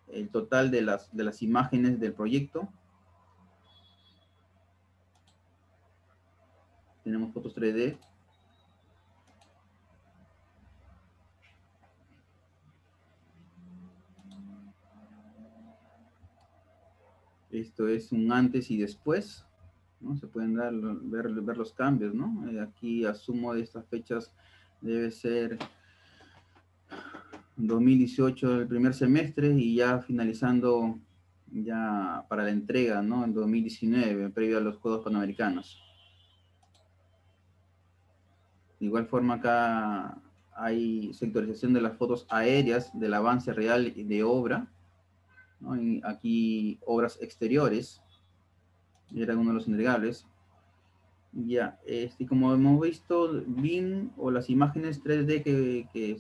el total de las imágenes del proyecto. Tenemos fotos 3D. Esto es un antes y después, ¿no? Se pueden ver los cambios, ¿no? Aquí asumo de estas fechas debe ser 2018 el primer semestre y ya finalizando ya para la entrega, ¿no? En 2019, previo a los Juegos Panamericanos. De igual forma acá hay sectorización de las fotos aéreas del avance real de obra, ¿no? Aquí obras exteriores, era uno de los entregables. Ya, como hemos visto, BIM o las imágenes 3D que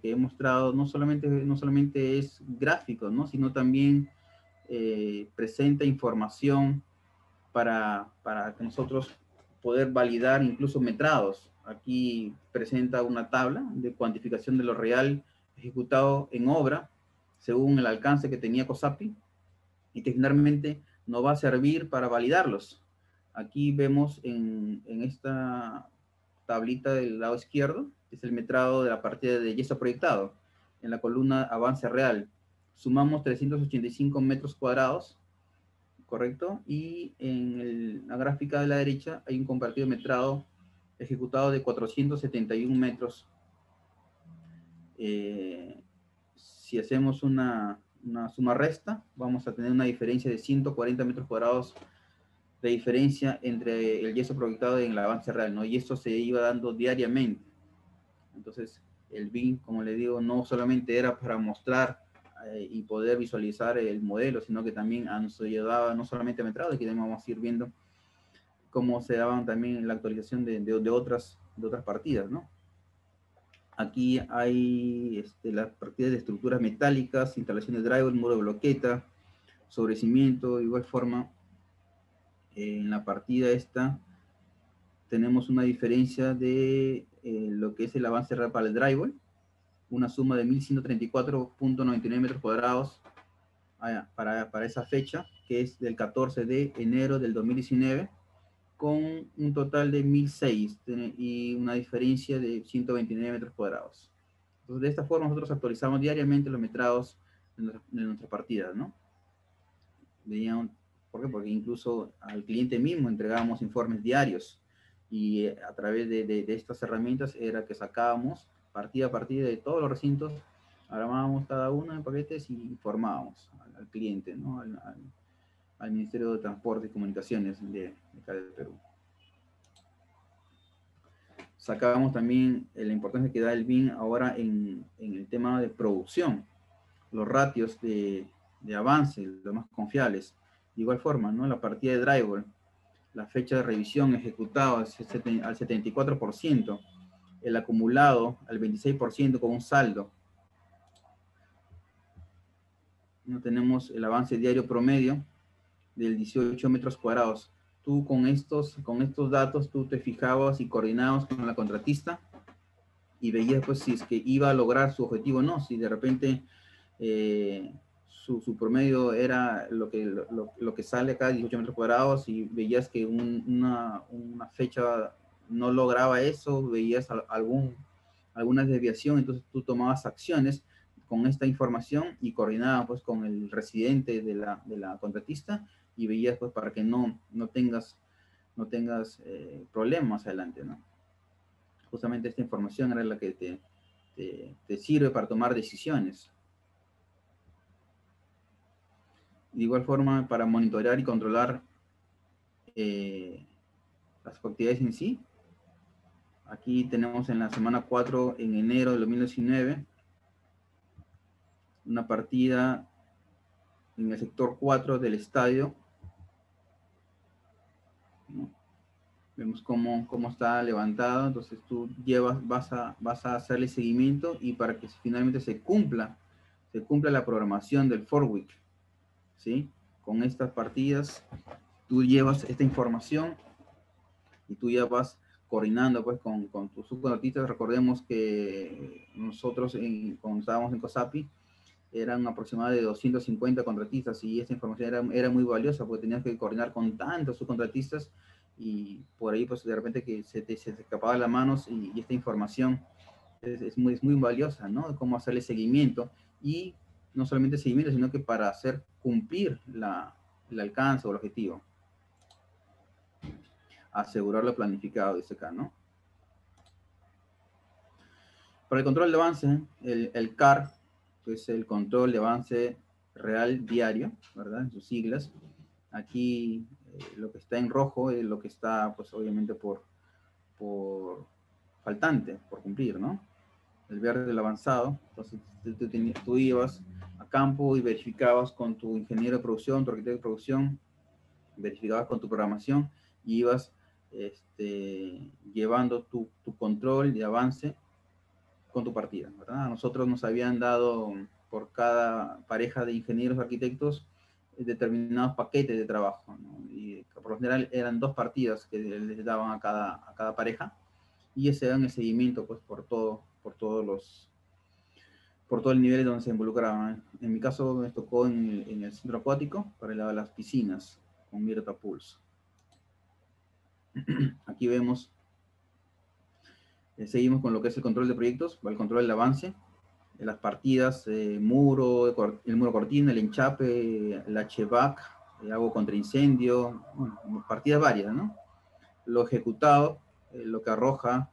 he mostrado no solamente es gráfico, ¿no? Sino también presenta información para que nosotros poder validar incluso metrados. Aquí presenta una tabla de cuantificación de lo real ejecutado en obra según el alcance que tenía COSAPI y que finalmente nos va a servir para validarlos. Aquí vemos en esta tablita del lado izquierdo, es el metrado de la partida de yeso proyectado. En la columna avance real, sumamos 385 metros cuadrados, ¿correcto? Y en la gráfica de la derecha hay un compartido metrado ejecutado de 471 metros. Si hacemos una suma resta, vamos a tener una diferencia de 140 metros cuadrados de diferencia entre el yeso proyectado y el avance real, ¿no? Y esto se iba dando diariamente. Entonces, El BIM, como le digo, no solamente era para mostrar y poder visualizar el modelo, sino que también nos ayudaba no solamente a metrado, aquí también vamos a ir viendo cómo se daban también la actualización de otras partidas, ¿no? Aquí hay las partidas de estructuras metálicas, instalación de driver, muro de bloqueta, sobrecimiento. De igual forma, en la partida esta tenemos una diferencia de lo que es el avance real para el driver, una suma de 1134.99 metros cuadrados para esa fecha, que es del 14 de enero del 2019, con un total de 1006 y una diferencia de 129 metros cuadrados. Entonces, de esta forma nosotros actualizamos diariamente los metrados de nuestras partidas, ¿no? ¿Por qué? Porque incluso al cliente mismo entregábamos informes diarios y a través de estas herramientas era que sacábamos partida a partida de todos los recintos, armábamos cada uno en paquetes y informábamos al cliente, ¿no? Al Ministerio de Transporte y Comunicaciones de acá del Perú. Sacábamos también la importancia que da el BIM ahora en el tema de producción, los ratios de avance, los más confiables. De igual forma, ¿no? La partida de driver, la fecha de revisión ejecutada al 74%, el acumulado al 26% con un saldo. ¿No? Tenemos el avance diario promedio del 18 metros cuadrados. Tú con estos datos, tú te fijabas y coordinabas con la contratista y veías pues si es que iba a lograr su objetivo o no, si de repente su promedio era lo que sale acá, 18 metros cuadrados, y veías que una fecha no lograba eso, veías alguna desviación, entonces tú tomabas acciones con esta información y coordinabas pues con el residente de la contratista y veías pues para que no tengas problemas adelante, ¿no? Justamente esta información era la que te sirve para tomar decisiones. De igual forma, para monitorear y controlar las actividades en sí. Aquí tenemos en la semana 4, en enero de 2019, una partida en el sector 4 del estadio. ¿No? Vemos cómo está levantado, entonces tú vas a hacerle seguimiento y para que finalmente se cumpla la programación del Forweek, ¿sí? Con estas partidas, tú llevas esta información y tú ya vas coordinando pues con tus subcontratistas. Recordemos que nosotros cuando estábamos en COSAPI eran aproximadamente de 250 contratistas y esta información era muy valiosa porque tenías que coordinar con tantos subcontratistas y por ahí pues de repente que se te escapaba las manos y esta información es muy valiosa, ¿no? Cómo hacerle seguimiento y no solamente seguimiento, sino que para hacer cumplir el alcance o el objetivo. Asegurar lo planificado, dice acá, ¿no? Para el control de avance, el CAR, que es el control de avance real diario, ¿verdad? En sus siglas. Aquí lo que está en rojo es lo que está, pues obviamente por faltante, por cumplir, ¿no? El verde, el avanzado. Entonces tú ibas a campo y verificabas con tu ingeniero de producción, tu arquitecto de producción, verificabas con tu programación y ibas llevando tu control de avance con tu partida, ¿verdad? A nosotros nos habían dado por cada pareja de ingenieros arquitectos determinados paquetes de trabajo, ¿no? Y por lo general eran 2 partidas que les daban a cada pareja y ese era el seguimiento pues por todo el nivel donde se involucraban. En mi caso me tocó en el centro acuático para las piscinas con Mirta Pulse. Aquí vemos, seguimos con lo que es el control de proyectos, el control del avance, las partidas, el muro cortina, el enchape, el HVAC, agua contra incendio, bueno, partidas varias, ¿no? Lo ejecutado, lo que arroja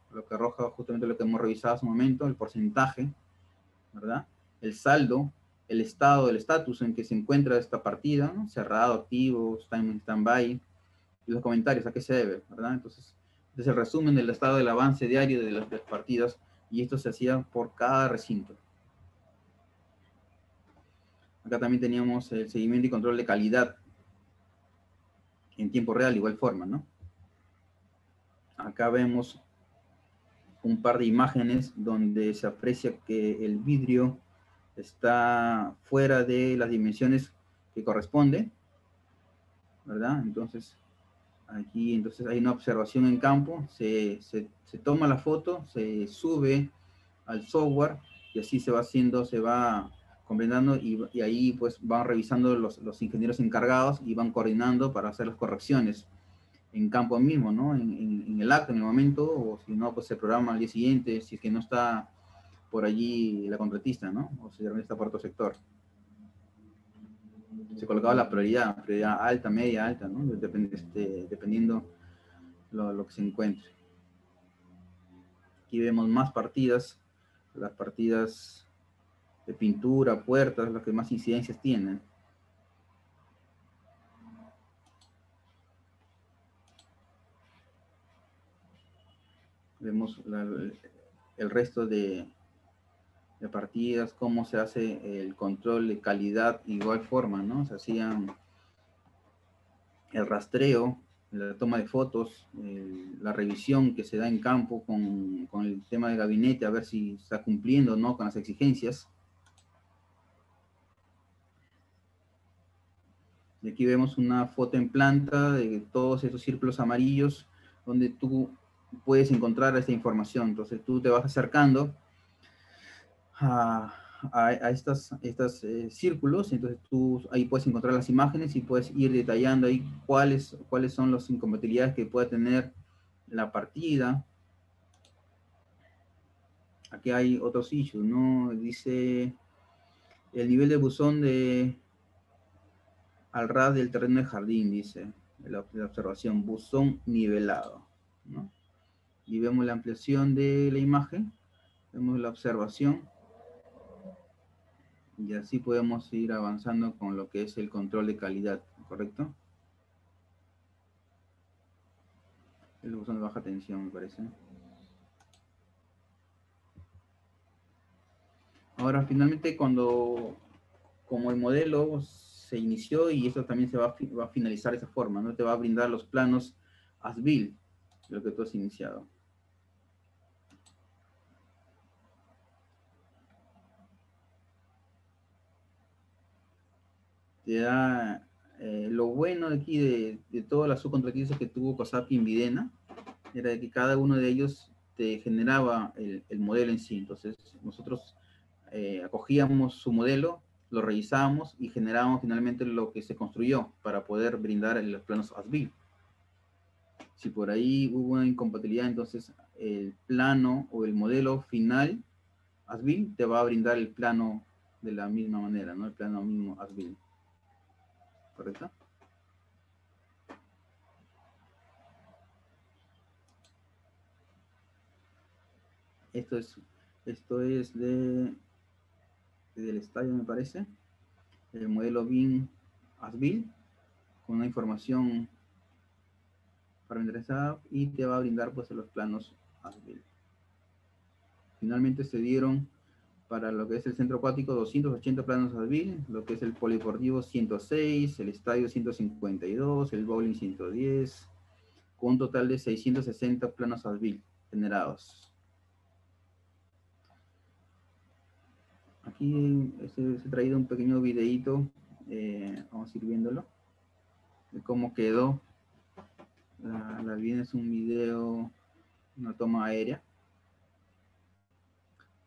justamente lo que hemos revisado hace un momento, el porcentaje, ¿verdad? El saldo, el estado, el estatus en que se encuentra esta partida, ¿no? Cerrado, activo, está en stand-by, y los comentarios, a qué se debe, ¿verdad? Entonces, es el resumen del estado del avance diario de las partidas y esto se hacía por cada recinto. Acá también teníamos el seguimiento y control de calidad en tiempo real, igual forma, ¿no? Acá vemos un par de imágenes donde se aprecia que el vidrio está fuera de las dimensiones que corresponden, ¿verdad? Entonces, aquí entonces hay una observación en campo, se toma la foto, se sube al software y así se va haciendo, se va completando y ahí pues van revisando los ingenieros encargados y van coordinando para hacer las correcciones en campo mismo, ¿no? En el acto, en el momento, o si no, pues se programa al día siguiente, si es que no está por allí la contratista, ¿no? O si realmente está por otro sector. Se colocaba la prioridad alta, media, alta, ¿no? Dependiendo lo que se encuentre. Aquí vemos más partidas, las partidas de pintura, puertas, las que más incidencias tienen. Vemos el resto de partidas, cómo se hace el control de calidad, igual forma, ¿no? Se hacían el rastreo, la toma de fotos, la revisión que se da en campo con el tema de gabinete, a ver si está cumpliendo o no con las exigencias. Y aquí vemos una foto en planta de todos estos círculos amarillos donde tú puedes encontrar esta información. Entonces tú te vas acercando a estos círculos, entonces tú ahí puedes encontrar las imágenes y puedes ir detallando ahí cuáles son las incompatibilidades que puede tener la partida. Aquí hay otros issues, ¿no? Dice el nivel de buzón al ras del terreno de jardín, dice la observación, buzón nivelado, ¿no? Y vemos la ampliación de la imagen, vemos la observación, y así podemos ir avanzando con lo que es el control de calidad, ¿correcto? El buzón de baja tensión, me parece. Ahora, finalmente, como el modelo se inició, y eso también se va a finalizar de esa forma, ¿no? Te va a brindar los planos as-built, lo que tú has iniciado. Te da lo bueno de aquí de todas las subcontratistas que tuvo COSAPI y Videna, era de que cada uno de ellos te generaba el modelo en sí. Entonces, nosotros acogíamos su modelo, lo revisábamos y generábamos finalmente lo que se construyó para poder brindar los planos as-built. Si por ahí hubo una incompatibilidad, entonces el plano o el modelo final as-built te va a brindar el plano de la misma manera, ¿no? El plano mismo as-built. ¿Correcto? Esto es del estadio, me parece. El modelo BIM as-built con una información parametrizada y te va a brindar pues los planos as-built. Finalmente se dieron para lo que es el centro acuático 280 planos as-built, lo que es el polideportivo 106, el estadio 152, el bowling 110, con un total de 660 planos as-built generados. Aquí se ha traído un pequeño videíto, vamos a ir viéndolo, de cómo quedó. La bien es un video, una toma aérea.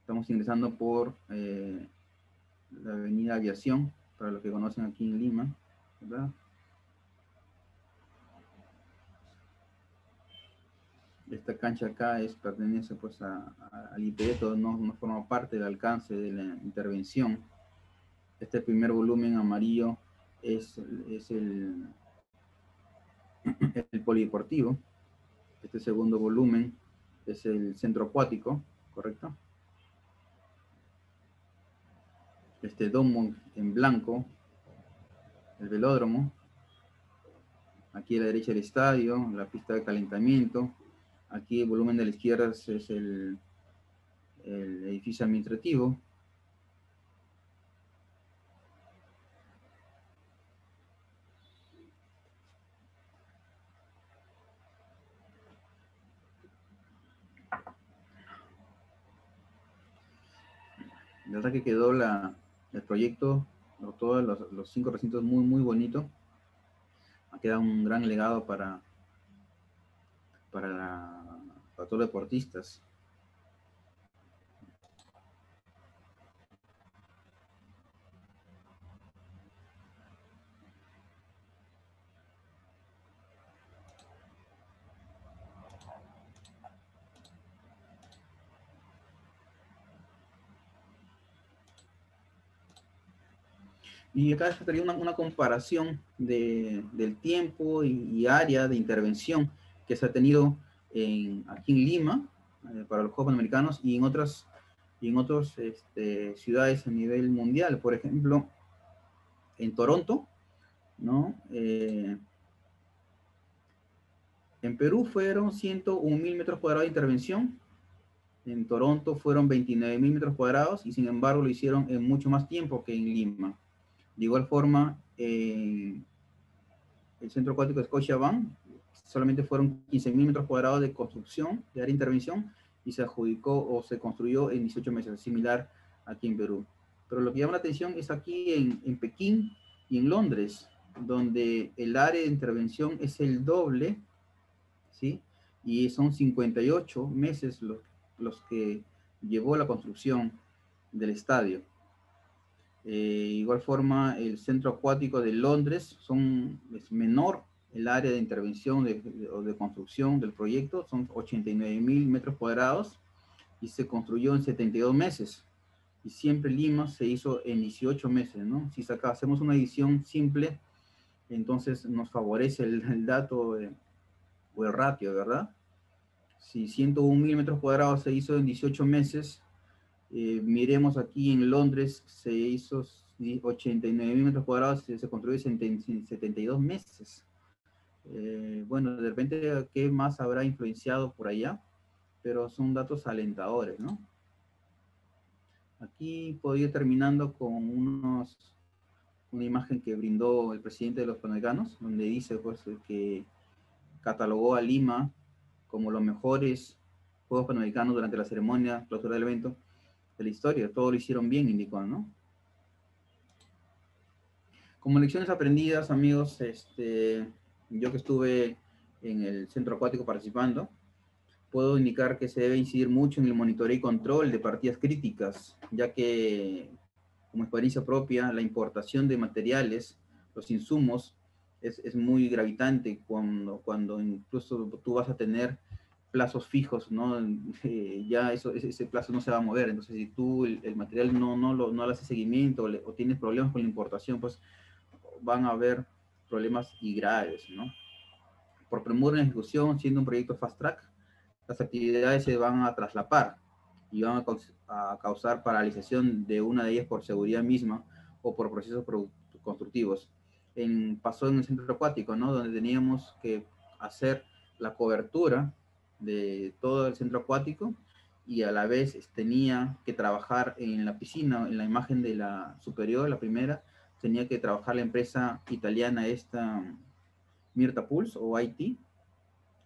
Estamos ingresando por la avenida Aviación, para los que conocen aquí en Lima, ¿verdad? Esta cancha acá pertenece pues al IPETO, no forma parte del alcance de la intervención. Este primer volumen amarillo es el polideportivo. Este segundo volumen es el centro acuático, ¿correcto? Este domo en blanco, el velódromo. Aquí a la derecha el estadio, la pista de calentamiento. Aquí el volumen de la izquierda es el edificio administrativo. La verdad que quedó el proyecto, todos los 5 recintos muy, muy bonito. Ha quedado un gran legado para todos los deportistas. Y acá estaría una comparación del tiempo y área de intervención que se ha tenido aquí en Lima, para los Juegos Panamericanos, y en otras ciudades a nivel mundial. Por ejemplo, en Toronto, ¿no? En Perú fueron 101.000 metros cuadrados de intervención. En Toronto fueron 29.000 metros cuadrados, y sin embargo lo hicieron en mucho más tiempo que en Lima. De igual forma, el centro acuático de Scotiabank solamente fueron 15.000 metros cuadrados de construcción, de área de intervención, y se adjudicó o se construyó en 18 meses, similar aquí en Perú. Pero lo que llama la atención es aquí en Pekín y en Londres, donde el área de intervención es el doble, ¿sí? Y son 58 meses los que llevó la construcción del estadio. Igual forma, el centro acuático de Londres es menor el área de intervención o de construcción del proyecto, son 89.000 metros cuadrados y se construyó en 72 meses. Y siempre Lima se hizo en 18 meses, ¿no? Si hacemos una edición simple, entonces nos favorece el dato o el ratio, ¿verdad? Si 101.000 metros cuadrados se hizo en 18 meses, miremos aquí en Londres, se hizo 89.000 metros cuadrados, se construyó en 72 meses. Bueno, de repente, ¿qué más habrá influenciado por allá? Pero son datos alentadores, ¿no? Aquí podría ir terminando con una imagen que brindó el presidente de los Panamericanos, donde dice pues, que catalogó a Lima como los mejores Juegos Panamericanos durante la ceremonia clausura del evento de la historia. Todo lo hicieron bien, indicó, ¿no? Como lecciones aprendidas, amigos, yo que estuve en el centro acuático participando, puedo indicar que se debe incidir mucho en el monitoreo y control de partidas críticas, ya que, como experiencia propia, la importación de materiales, los insumos, es muy gravitante cuando incluso tú vas a tener plazos fijos, ¿no? Ya ese plazo no se va a mover. Entonces, si tú el material no le haces seguimiento o tienes problemas con la importación, pues van a haber problemas y graves, ¿no? Por premura en ejecución, siendo un proyecto fast track, las actividades se van a traslapar y van a causar paralización de una de ellas por seguridad misma o por procesos constructivos. Pasó en el centro acuático, ¿no? Donde teníamos que hacer la cobertura de todo el centro acuático y a la vez tenía que trabajar en la piscina, en la imagen de la superior, la primera, tenía que trabajar la empresa italiana esta, Mirta Pulse o IT.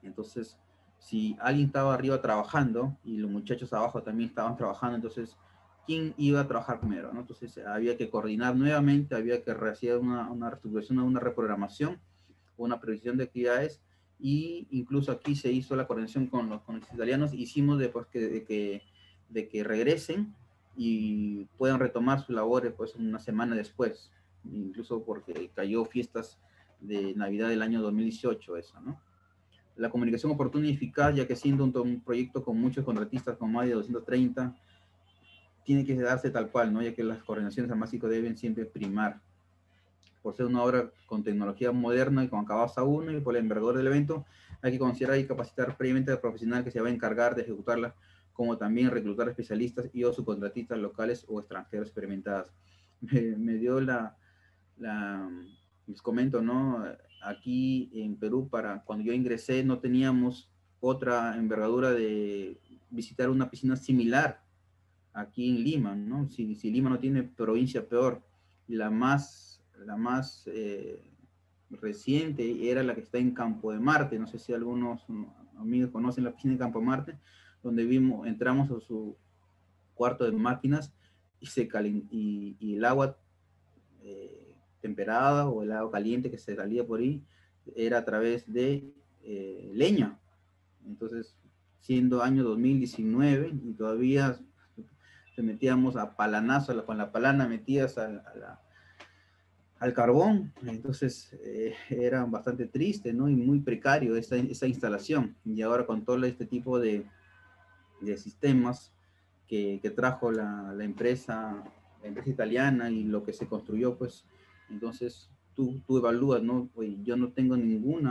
Entonces, si alguien estaba arriba trabajando y los muchachos abajo también estaban trabajando, entonces, ¿quién iba a trabajar primero, ¿no? Entonces, había que coordinar nuevamente, había que hacer una reestructuración, una reprogramación, una previsión de actividades, y incluso aquí se hizo la coordinación con los italianos, hicimos después de que regresen y puedan retomar sus labores pues una semana después, incluso porque cayó fiestas de Navidad del año 2018 eso, ¿no? La comunicación oportuna y eficaz, ya que siendo un proyecto con muchos contratistas, con más de 230, tiene que darse tal cual, ¿no? Ya que las coordinaciones al básico deben siempre primar. Por ser una obra con tecnología moderna y con acabados a uno y por el envergadura del evento, hay que considerar y capacitar previamente al profesional que se va a encargar de ejecutarla, como también reclutar especialistas y o subcontratistas locales o extranjeros experimentados. Me dio les comento, ¿no? Aquí en Perú, cuando yo ingresé, no teníamos otra envergadura de visitar una piscina similar aquí en Lima, ¿no? Si Lima no tiene provincia, peor. La más reciente era la que está en Campo de Marte. No sé si algunos amigos conocen la piscina de Campo de Marte, donde entramos a su cuarto de máquinas y el agua temperada o el agua caliente que se salía por ahí era a través de leña. Entonces, siendo año 2019 y todavía te metíamos a palanazo, con la palana metías al carbón, entonces era bastante triste, ¿no? Y muy precario esa instalación. Y ahora con todo este tipo de sistemas que trajo la empresa italiana y lo que se construyó, pues, entonces tú evalúas, ¿no? Oye, yo no tengo ningún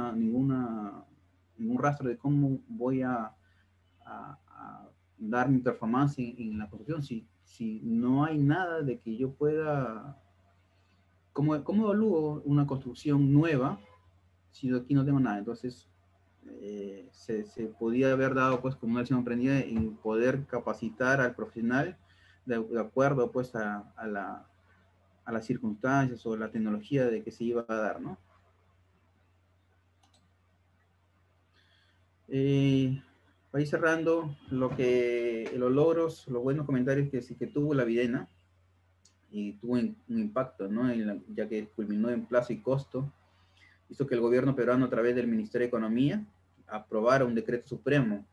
rastro de cómo voy a dar mi performance en la construcción si no hay nada de que yo pueda. ¿Cómo evalúo una construcción nueva si yo aquí no tengo nada? Entonces, se podía haber dado pues como una lección aprendida en poder capacitar al profesional de acuerdo pues a las circunstancias o la tecnología de que se iba a dar, ¿no? Para ir cerrando, los logros, los buenos comentarios que sí que tuvo la Videna y tuvo un impacto, ¿no? Ya que culminó en plazo y costo, hizo que el gobierno peruano a través del Ministerio de Economía aprobara un decreto supremo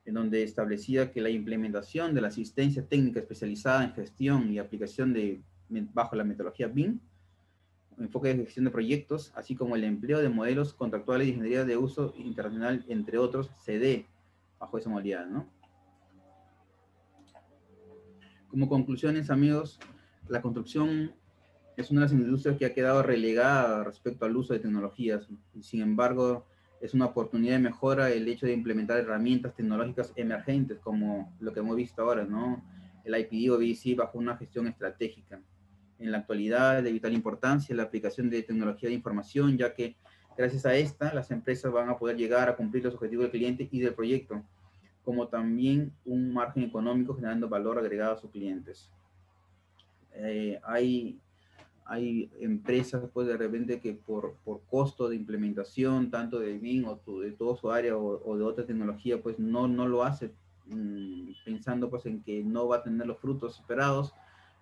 en donde establecía que la implementación de la asistencia técnica especializada en gestión y aplicación bajo la metodología BIM, enfoque de gestión de proyectos, así como el empleo de modelos contractuales de ingeniería de uso internacional, entre otros, se dé bajo esa modalidad, ¿no? Como conclusiones, amigos, la construcción es una de las industrias que ha quedado relegada respecto al uso de tecnologías. Y sin embargo, es una oportunidad de mejora el hecho de implementar herramientas tecnológicas emergentes como lo que hemos visto ahora, ¿no? El IPD o BC bajo una gestión estratégica. En la actualidad es de vital importancia la aplicación de tecnología de información, ya que gracias a esta las empresas van a poder llegar a cumplir los objetivos del cliente y del proyecto, como también un margen económico generando valor agregado a sus clientes. Hay empresas, pues de repente que por costo de implementación, tanto de BIM o de todo su área o de otra tecnología, pues no lo hace pensando pues en que no va a tener los frutos esperados,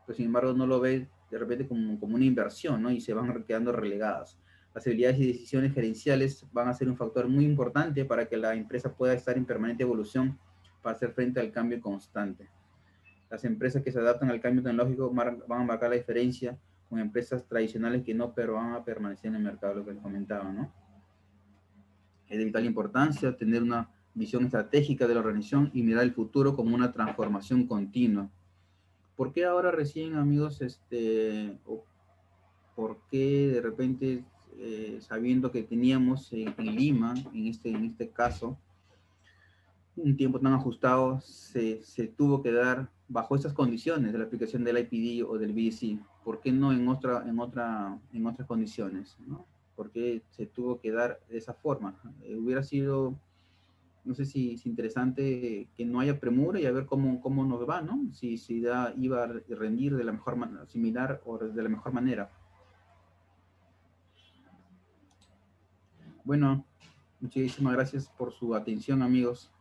pues sin embargo no lo ve de repente como una inversión, ¿no? Y se van quedando relegadas. Las habilidades y decisiones gerenciales van a ser un factor muy importante para que la empresa pueda estar en permanente evolución para hacer frente al cambio constante. Las empresas que se adaptan al cambio tecnológico van a marcar la diferencia con empresas tradicionales que no, pero van a permanecer en el mercado, lo que les comentaba, ¿no? Es de vital importancia tener una visión estratégica de la organización y mirar el futuro como una transformación continua. ¿Por qué ahora recién, amigos, por qué de repente, sabiendo que teníamos en Lima, en este caso, un tiempo tan ajustado, se tuvo que dar bajo estas condiciones de la aplicación del IPD o del BDC? ¿Por qué no en otras condiciones, ¿no? ¿Por qué se tuvo que dar de esa forma? Hubiera sido, no sé si es interesante que no haya premura y a ver cómo nos va, ¿no? Si iba a rendir de la mejor manera, similar o de la mejor manera. Bueno, muchísimas gracias por su atención, amigos.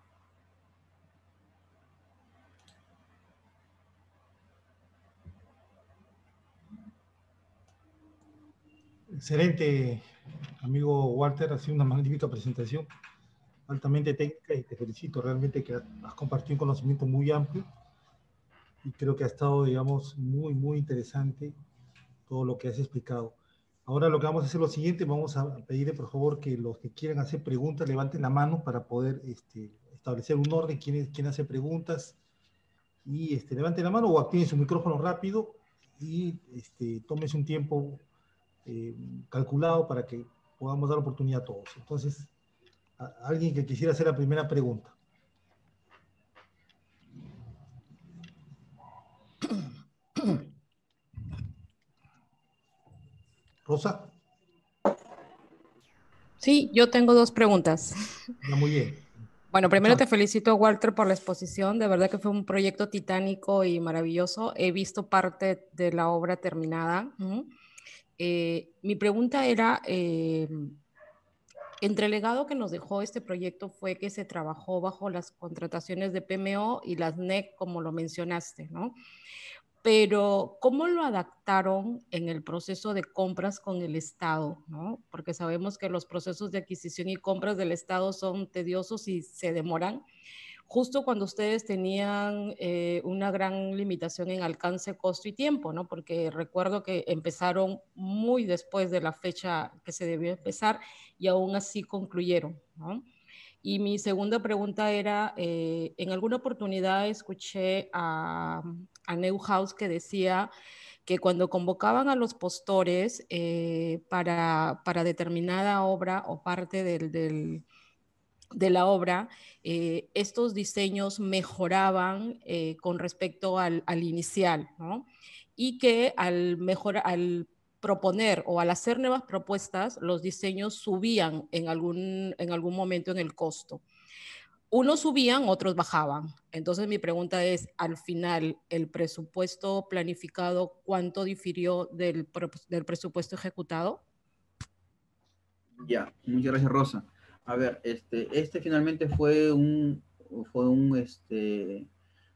Excelente, amigo Walter, ha sido una magnífica presentación, altamente técnica, y te felicito, realmente que has compartido un conocimiento muy amplio y creo que ha estado, digamos, muy, muy interesante todo lo que has explicado. Ahora lo que vamos a hacer es lo siguiente, vamos a pedirle por favor que los que quieran hacer preguntas levanten la mano para poder establecer un orden, quién hace preguntas, y levanten la mano o activen su micrófono rápido y tómense un tiempo eh, calculado para que podamos dar oportunidad a todos. Entonces, alguien que quisiera hacer la primera pregunta. Rosa. Sí, yo tengo dos preguntas. Ya, muy bien. Bueno, primero te Escuchamos. felicito, Walter, por la exposición. De verdad que fue un proyecto titánico y maravilloso. He visto parte de la obra terminada. Ujú. Mi pregunta era, entre el legado que nos dejó este proyecto fue que se trabajó bajo las contrataciones de PMO y las NEC, como lo mencionaste, ¿no? Pero ¿cómo lo adaptaron en el proceso de compras con el Estado, ¿no? Porque sabemos que los procesos de adquisición y compras del Estado son tediosos y se demoran. Justo cuando ustedes tenían una gran limitación en alcance, costo y tiempo, ¿no? Porque recuerdo que empezaron muy después de la fecha que se debió empezar y aún así concluyeron, ¿no? Y mi segunda pregunta era, en alguna oportunidad escuché a Neuhaus que decía que cuando convocaban a los postores para determinada obra o parte de la obra, estos diseños mejoraban con respecto al inicial, ¿no? Y que al proponer o al hacer nuevas propuestas, los diseños subían en algún momento en el costo. Unos subían, otros bajaban. Entonces mi pregunta es, al final, ¿el presupuesto planificado cuánto difirió del presupuesto ejecutado? Ya, muchas gracias, Rosa. A ver, este finalmente fue un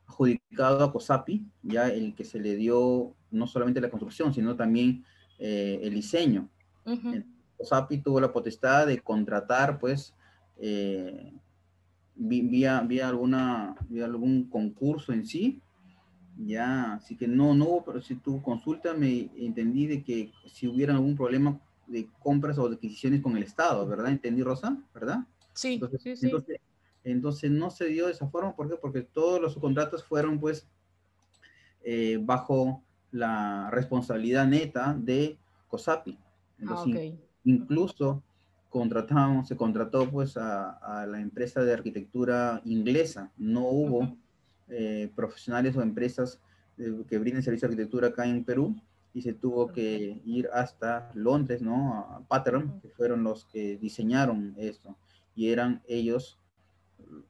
adjudicado a COSAPI, ya el que se le dio no solamente la construcción, sino también el diseño. Ujú. COSAPI tuvo la potestad de contratar, pues, vía algún concurso en sí, ya, así que no hubo, pero si tu consulta me entendí de que si hubiera algún problema de compras o de adquisiciones con el Estado, ¿verdad? ¿Entendí, Rosa? ¿Verdad? Sí, Entonces, sí, sí. entonces, entonces no se dio de esa forma, ¿por qué? Porque todos los subcontratos fueron, pues, bajo la responsabilidad neta de COSAPI. Ah, Entonces, ok. incluso se contrató pues a la empresa de arquitectura inglesa. No hubo Ujú. profesionales o empresas que brinden servicio de arquitectura acá en Perú y se tuvo Perfecto. que ir hasta Londres, ¿no? A Pattern, Ujú. que fueron los que diseñaron esto y eran ellos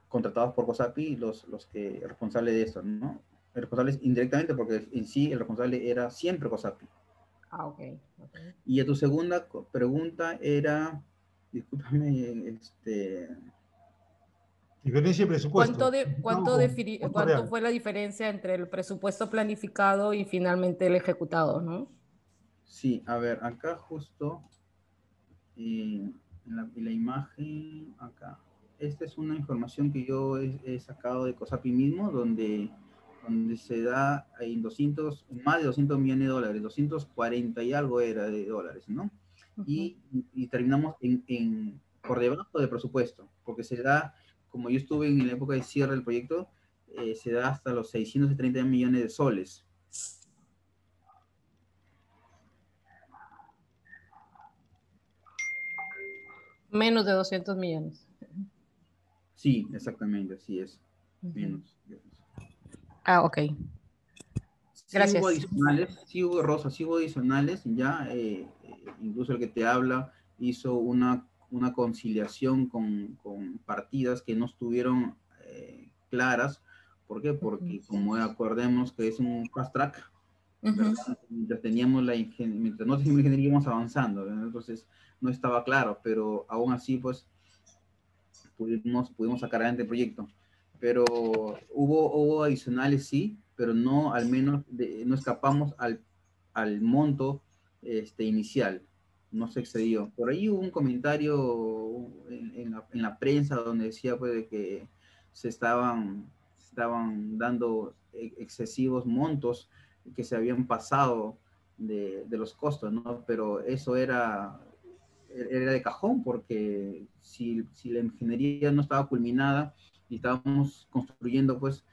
contratados por COSAPI los que responsables de esto, ¿no? Responsables indirectamente porque en sí el responsable era siempre COSAPI. Ah, ok. Ok. Y a tu segunda pregunta era, discúlpame, Diferencia de presupuesto. Ejecutado con costo Cuánto real. fue la diferencia entre el presupuesto planificado y finalmente el ejecutado, ¿no? sí, a ver, acá justo en la imagen, acá. Esta es una información que yo he sacado de COSAPI mismo, donde se da en más de 200 millones de dólares, 240 y algo era de dólares, ¿no? Ujú. Y terminamos por debajo del presupuesto, porque se da, como yo estuve en la época de cierre del proyecto, se da hasta los 630 millones de soles. Menos de 200 millones. Sí, exactamente, así es. Ujú. Menos. Ah, ok. Gracias. Sí hubo, Rosa, sí hubo adicionales, ya, incluso el que te habla hizo una conciliación con partidas que no estuvieron claras. ¿Por qué? Ujú. Porque como acordemos que es un fast track, Ujú. ¿verdad? Mientras no teníamos ingeniería íbamos avanzando, ¿verdad? Entonces no estaba claro, pero aún así, pues, pudimos sacar adelante el proyecto. Pero hubo adicionales, sí, pero no, al menos no escapamos al monto inicial, no se excedió. Por ahí hubo un comentario en la prensa donde decía pues, de que se estaban dando excesivos montos que se habían pasado de los costos, ¿no? Pero eso era de cajón, porque si la ingeniería no estaba culminada y estábamos construyendo pues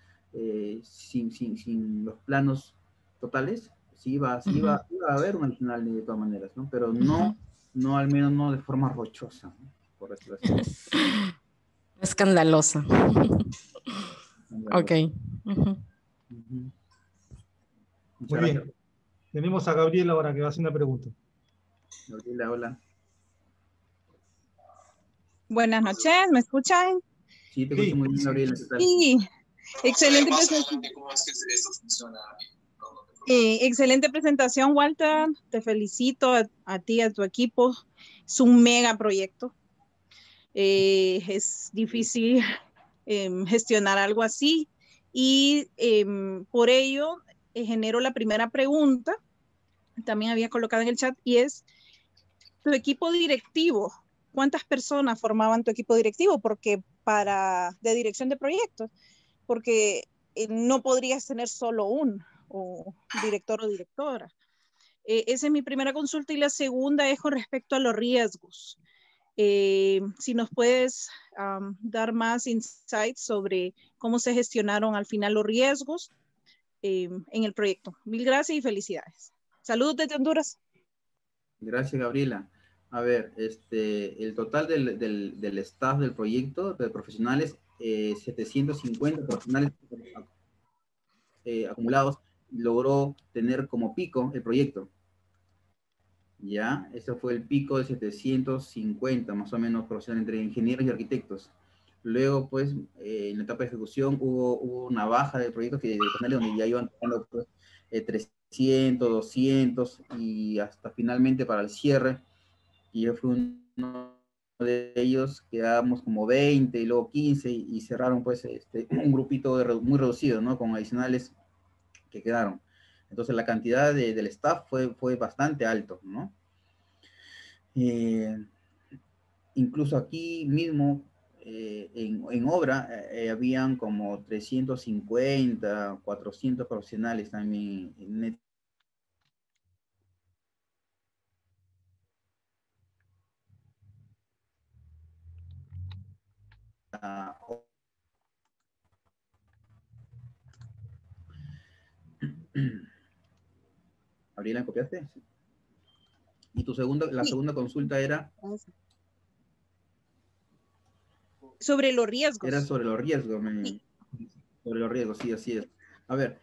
sin los planos totales, Ujú. iba a haber un adicional de todas maneras, ¿no? Pero Ujú. no al menos no de forma rochosa, ¿no? Por decirlo así. Escandalosa. Ok. Escandaloso. Ujú. Ujú. Muy Muchas gracias, bien. Tenemos a Gabriela ahora que va a hacer una pregunta. Gabriela, hola. Buenas noches, ¿me escuchan? Sí, te escucho muy bien, Gabriela. ¿Qué tal? Sí, excelente presentación. ¿Cómo es que esto funciona? Excelente presentación, Walter. Te felicito a ti y a tu equipo. Es un mega proyecto. Es difícil gestionar algo así y por ello genero la primera pregunta. También había colocado en el chat y es tu equipo directivo. ¿Cuántas personas formaban tu equipo directivo? Porque de dirección de proyectos, porque no podrías tener solo un o director o directora. Esa es mi primera consulta y la segunda es con respecto a los riesgos. Si nos puedes dar más insights sobre cómo se gestionaron al final los riesgos en el proyecto. Mil gracias y felicidades. Saludos desde Honduras. Gracias, Gabriela. A ver, el total del staff del proyecto, de profesionales, 750 profesionales acumulados, logró tener como pico el proyecto. Ya, ese fue el pico de 750, más o menos, profesionales entre ingenieros y arquitectos. Luego, pues, en la etapa de ejecución hubo una baja de proyectos de profesionales donde ya iban tocando pues, 300, 200 y hasta finalmente para el cierre, y yo fui uno de ellos, quedábamos como 20 y luego 15 y cerraron pues un grupito muy reducido, ¿no? Con adicionales que quedaron. Entonces la cantidad del staff fue bastante alto, ¿no? Incluso aquí mismo, en obra, habían como 350, 400 profesionales también en esta. Gabriela, ¿copiaste? Y la segunda consulta era... Sobre los riesgos. Era sobre los riesgos, Sí. sobre los riesgos, sí, así es. A ver,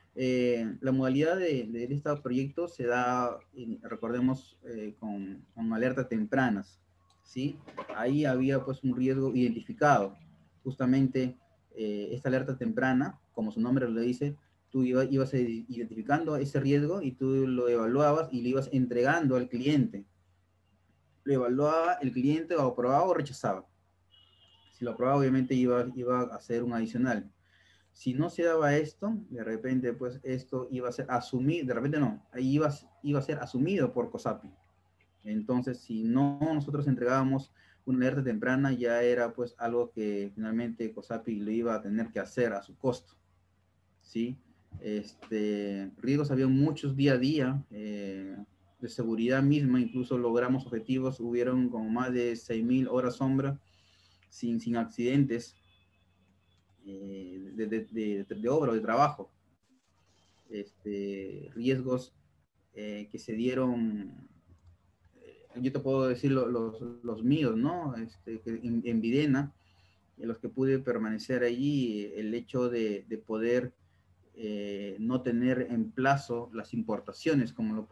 la modalidad de este proyecto se da, recordemos, con alertas tempranas, ¿sí? Ahí había pues un riesgo identificado. Justamente esta alerta temprana, como su nombre lo dice, tú ibas identificando ese riesgo y tú lo evaluabas y le ibas entregando al cliente. Lo evaluaba el cliente, o aprobaba o rechazaba. Si lo aprobaba, obviamente iba a hacer un adicional. Si no se daba esto, de repente, pues esto iba a ser asumido, de repente no, iba a ser asumido por COSAPI. Entonces, si no nosotros entregábamos una alerta temprana, ya era pues algo que finalmente COSAPI lo iba a tener que hacer a su costo, ¿sí? Riesgos había muchos día a día, de seguridad misma, incluso logramos objetivos, hubieron como más de 6.000 horas sombra sin accidentes de obra o de trabajo. Riesgos que se dieron, yo te puedo decir los míos, ¿no? En Videna, en los que pude permanecer allí, el hecho de poder no tener en plazo las importaciones, como lo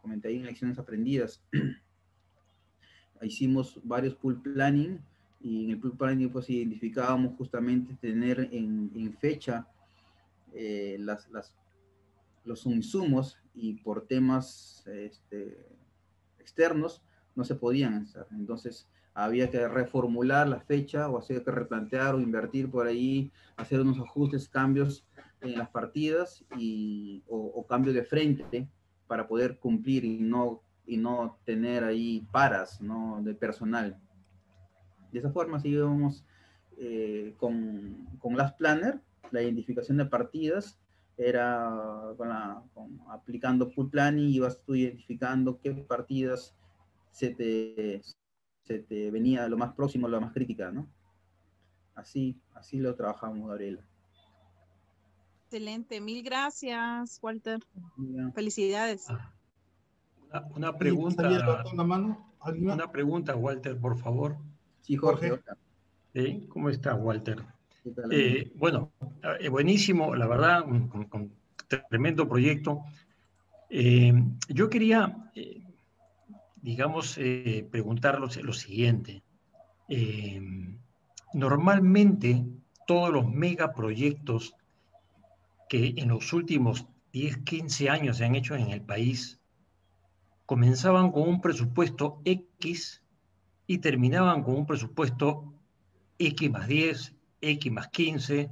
comenté ahí en Lecciones Aprendidas. Hicimos varios pool planning y en el pool planning pues identificábamos justamente tener en fecha los insumos, y por temas externos no se podían hacer. Entonces había que reformular la fecha o había que replantear o invertir por ahí, hacer unos ajustes, cambios en las partidas o cambio de frente para poder cumplir y no tener ahí paras, ¿no? De personal. De esa forma así íbamos con las planner, la identificación de partidas era aplicando pool planning, ibas tú identificando qué partidas se te venía lo más próximo, lo más crítica, ¿no? Así lo trabajamos, Gabriela. Excelente, mil gracias, Walter. Bien. Felicidades. Una pregunta. La mano. Una pregunta, Walter, por favor. Sí, Jorge. ¿Cómo está, Walter? ¿Qué tal, bueno, buenísimo, la verdad, un tremendo proyecto. Yo quería, digamos, preguntar lo siguiente. normalmente todos los megaproyectos que en los últimos 10, 15 años se han hecho en el país comenzaban con un presupuesto X y terminaban con un presupuesto X más 10, X más 15,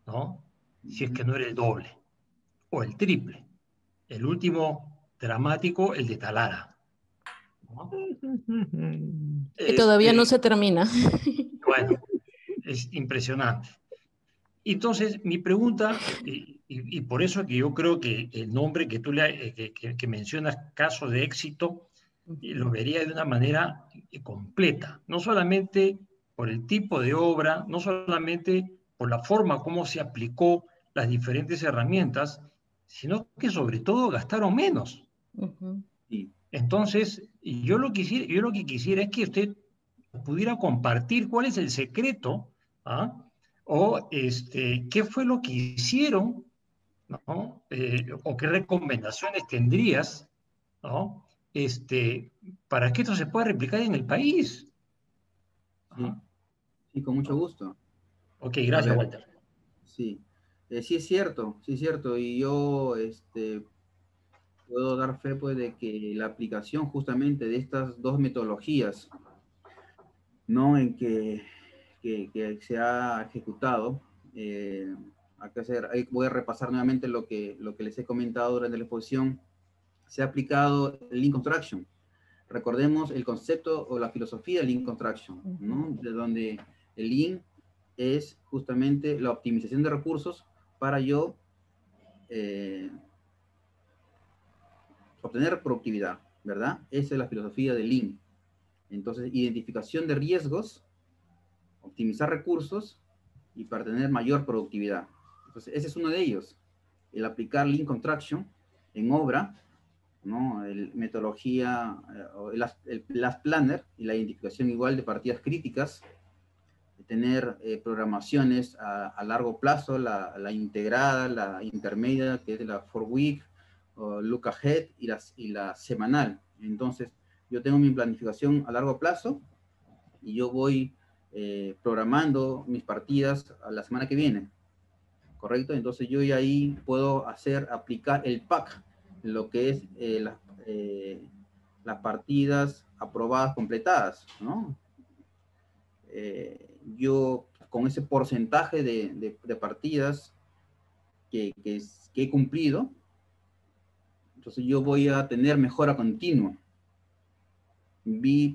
¿no? Si es que no era el doble o el triple. El último dramático, el de Talara, ¿no? Que todavía no se termina. Bueno, es impresionante. Entonces, mi pregunta, y por eso que yo creo que el nombre que tú que mencionas, caso de éxito, lo vería de una manera completa, no solamente por el tipo de obra, no solamente por la forma como se aplicó las diferentes herramientas, sino que sobre todo gastaron menos. Sí. Entonces, yo lo que quisiera es que usted pudiera compartir cuál es el secreto, ¿ah? O qué fue lo que hicieron, ¿no? O qué recomendaciones tendrías, ¿no? Para que esto se pueda replicar en el país. Sí, sí, con mucho gusto. Ok, A gracias, ver, Walter. sí. Sí es cierto, sí es cierto. Y yo puedo dar fe pues, de que la aplicación justamente de estas dos metodologías, ¿no? En que se ha ejecutado, ahí voy a repasar nuevamente lo que les he comentado durante la exposición. Se ha aplicado el Lean Construction. Recordemos el concepto o la filosofía del Lean Construction, ¿no? De donde el Lean es justamente la optimización de recursos para yo obtener productividad, ¿verdad? Esa es la filosofía del Lean. Entonces, identificación de riesgos, optimizar recursos y para tener mayor productividad. Entonces, ese es uno de ellos. El aplicar Lean Construction en obra, ¿no? Metodología, las planner y la identificación igual de partidas críticas, tener programaciones a largo plazo, la integrada, la intermedia, que es la 4-week, look ahead y la semanal. Entonces, yo tengo mi planificación a largo plazo y yo voy programando mis partidas a la semana que viene, ¿correcto? Entonces, yo ya ahí puedo aplicar el pack, lo que es las partidas aprobadas, completadas, ¿no? Yo con ese porcentaje de partidas que he cumplido, entonces yo voy a tener mejora continua.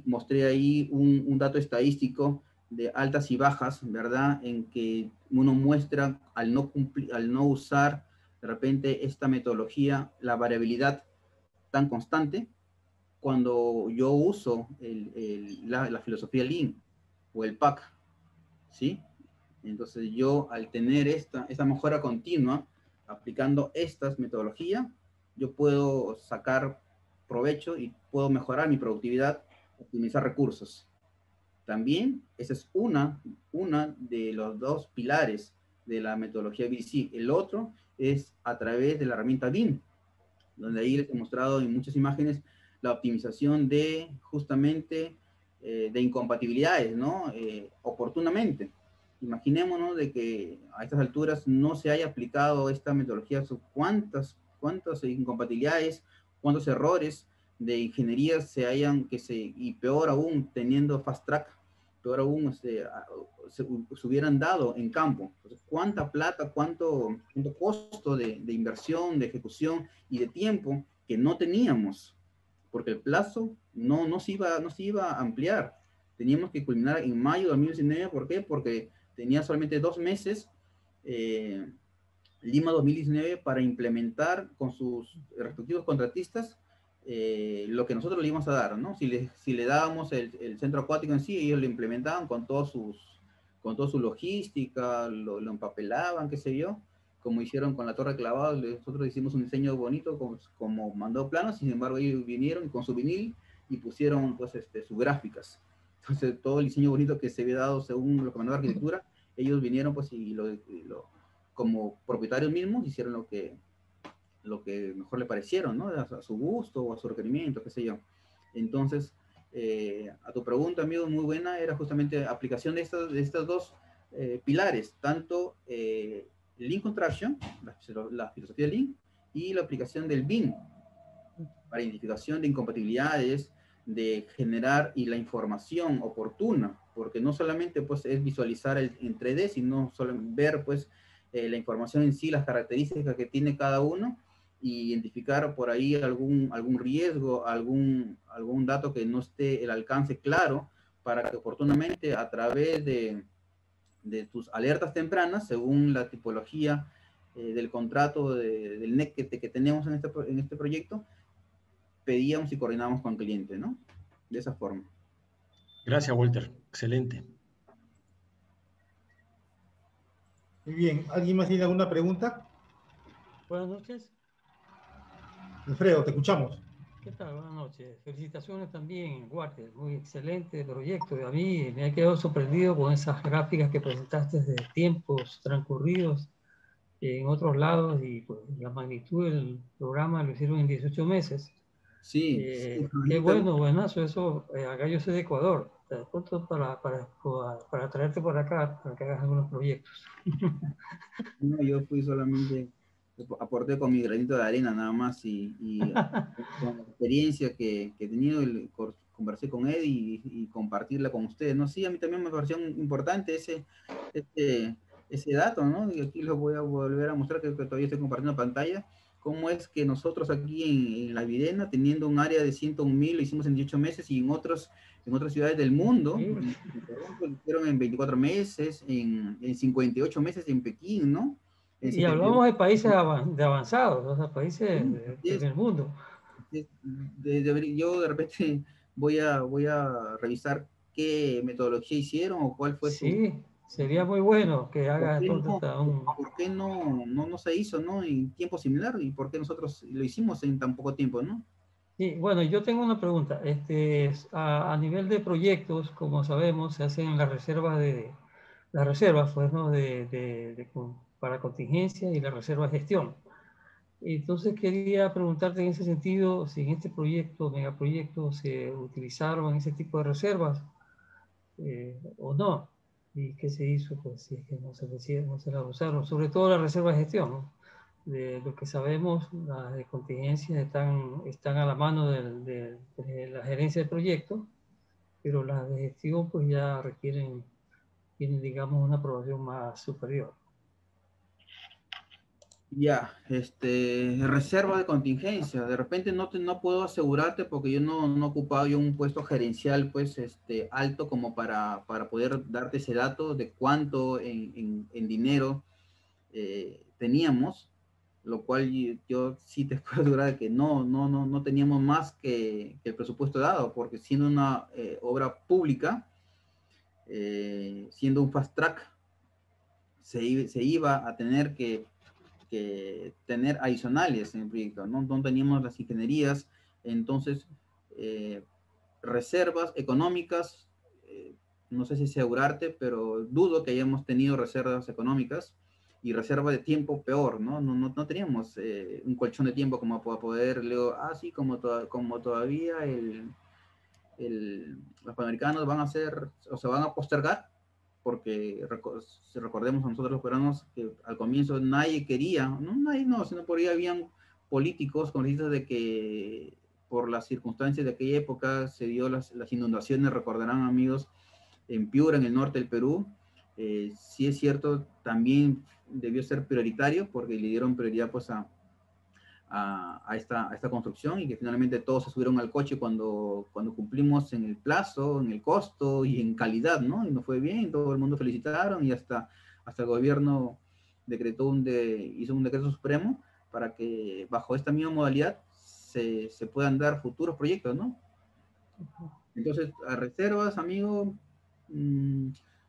Mostré ahí un dato estadístico de altas y bajas, ¿verdad? En que uno muestra al no usar de repente esta metodología, la variabilidad tan constante, cuando yo uso la filosofía Lean o el PAC, ¿sí? Entonces yo al tener esta mejora continua, aplicando estas metodologías, yo puedo sacar provecho y puedo mejorar mi productividad, optimizar recursos. También esa es una de los dos pilares de la metodología BDC. El otro es a través de la herramienta BIM, donde ahí les he mostrado en muchas imágenes la optimización de justamente de incompatibilidades, ¿no? Oportunamente. Imaginémonos de que a estas alturas no se haya aplicado esta metodología, cuántas incompatibilidades, cuántos errores de ingeniería y peor aún teniendo fast track, peor aún se hubieran dado en campo. Entonces, ¿cuánta plata, cuánto costo de inversión, de ejecución y de tiempo que no teníamos? Porque el plazo no se iba a ampliar. Teníamos que culminar en mayo de 2019. ¿Por qué? Porque tenía solamente 2 meses Lima 2019 para implementar con sus respectivos contratistas lo que nosotros le íbamos a dar, ¿no? Si le dábamos el centro acuático en sí, ellos lo implementaban con toda su logística, lo empapelaban, qué sé yo, como hicieron con la torre clavada. Nosotros hicimos un diseño bonito como mandó planos, sin embargo ellos vinieron con su vinil y pusieron pues sus gráficas. Entonces todo el diseño bonito que se había dado según lo que mandó la arquitectura, ellos vinieron pues y como propietarios mismos hicieron lo que mejor le parecieron, ¿no? A su gusto o a su requerimiento, qué sé yo. Entonces, a tu pregunta, amigo, muy buena, era justamente aplicación de estos dos pilares, tanto Lean Contraction, la filosofía de Lean, y la aplicación del BIM, para identificación de incompatibilidades, de generar y la información oportuna, porque no solamente pues, es visualizar en 3D, sino solo ver pues, la información en sí, las características que tiene cada uno, y identificar por ahí algún riesgo, algún dato que no esté el alcance claro, para que oportunamente a través de tus alertas tempranas, según la tipología del contrato del NEC que tenemos en este proyecto, pedíamos y coordinábamos con el cliente, ¿no? De esa forma. Gracias, Walter. Excelente. Muy bien. ¿Alguien más tiene alguna pregunta? Buenas noches. Alfredo, te escuchamos. ¿Qué tal? Buenas noches. Felicitaciones también, Walter. Muy excelente proyecto. A mí me ha quedado sorprendido con esas gráficas que presentaste de tiempos transcurridos en otros lados y pues, la magnitud del programa lo hicieron en 18 meses. Sí. Qué bueno, buenazo. Eso, acá yo soy de Ecuador. De pronto para traerte por acá, para que hagas algunos proyectos. No, yo fui solamente, aporté con mi granito de arena nada más y con la experiencia que he tenido, conversé con Ed y compartirla con ustedes, ¿no? Sí, a mí también me pareció importante ese dato, ¿no? Y aquí lo voy a volver a mostrar, que todavía estoy compartiendo pantalla, cómo es que nosotros aquí en La Videna, teniendo un área de 101.000, lo hicimos en 18 meses, y en otras ciudades del mundo, lo hicieron en 24 meses, en 58 meses en Pekín, ¿no? Y hablamos de países avanzados, o sea, países del mundo. Yo de repente voy a revisar qué metodología hicieron o cuál fue Sí, sería muy bueno que hagas ¿Por qué no se hizo, ¿no? En tiempo similar, y por qué nosotros lo hicimos en tan poco tiempo, ¿no? Sí, bueno, yo tengo una pregunta. A nivel de proyectos, como sabemos, se hacen las reservas, pues, ¿no? Para contingencia y la reserva de gestión. Entonces quería preguntarte en ese sentido, si en este proyecto, megaproyecto, se utilizaron ese tipo de reservas o no, y qué se hizo, pues, si es que no se las usaron, sobre todo la reserva de gestión, ¿no? De lo que sabemos, las de contingencia están a la mano de la gerencia del proyecto, pero las de gestión pues ya tienen, digamos, una aprobación más superior. Ya, reserva de contingencia. De repente no puedo asegurarte, porque yo no ocupaba yo un puesto gerencial pues alto como para poder darte ese dato de cuánto en dinero teníamos, lo cual yo sí te puedo asegurar que no teníamos más que el presupuesto dado, porque siendo una obra pública, siendo un fast track, se iba a tener que tener adicionales en el proyecto, no teníamos las ingenierías, entonces reservas económicas, no sé si asegurarte, pero dudo que hayamos tenido reservas económicas, y reserva de tiempo peor, no teníamos un colchón de tiempo como para poder, así como todavía los panamericanos van a hacer, o se van a postergar, porque si recordemos a nosotros los peruanos que al comienzo nadie quería, sino por ahí habían políticos congresistas de que por las circunstancias de aquella época se dio las inundaciones, recordarán amigos, en Piura, en el norte del Perú. Sí es cierto, también debió ser prioritario, porque le dieron prioridad pues a esta construcción, y que finalmente todos se subieron al coche cuando cumplimos en el plazo, en el costo y en calidad, ¿no? Y nos fue bien, todo el mundo felicitaron, y hasta el gobierno hizo un decreto supremo para que bajo esta misma modalidad se puedan dar futuros proyectos, ¿no? Entonces, a reservas, amigo,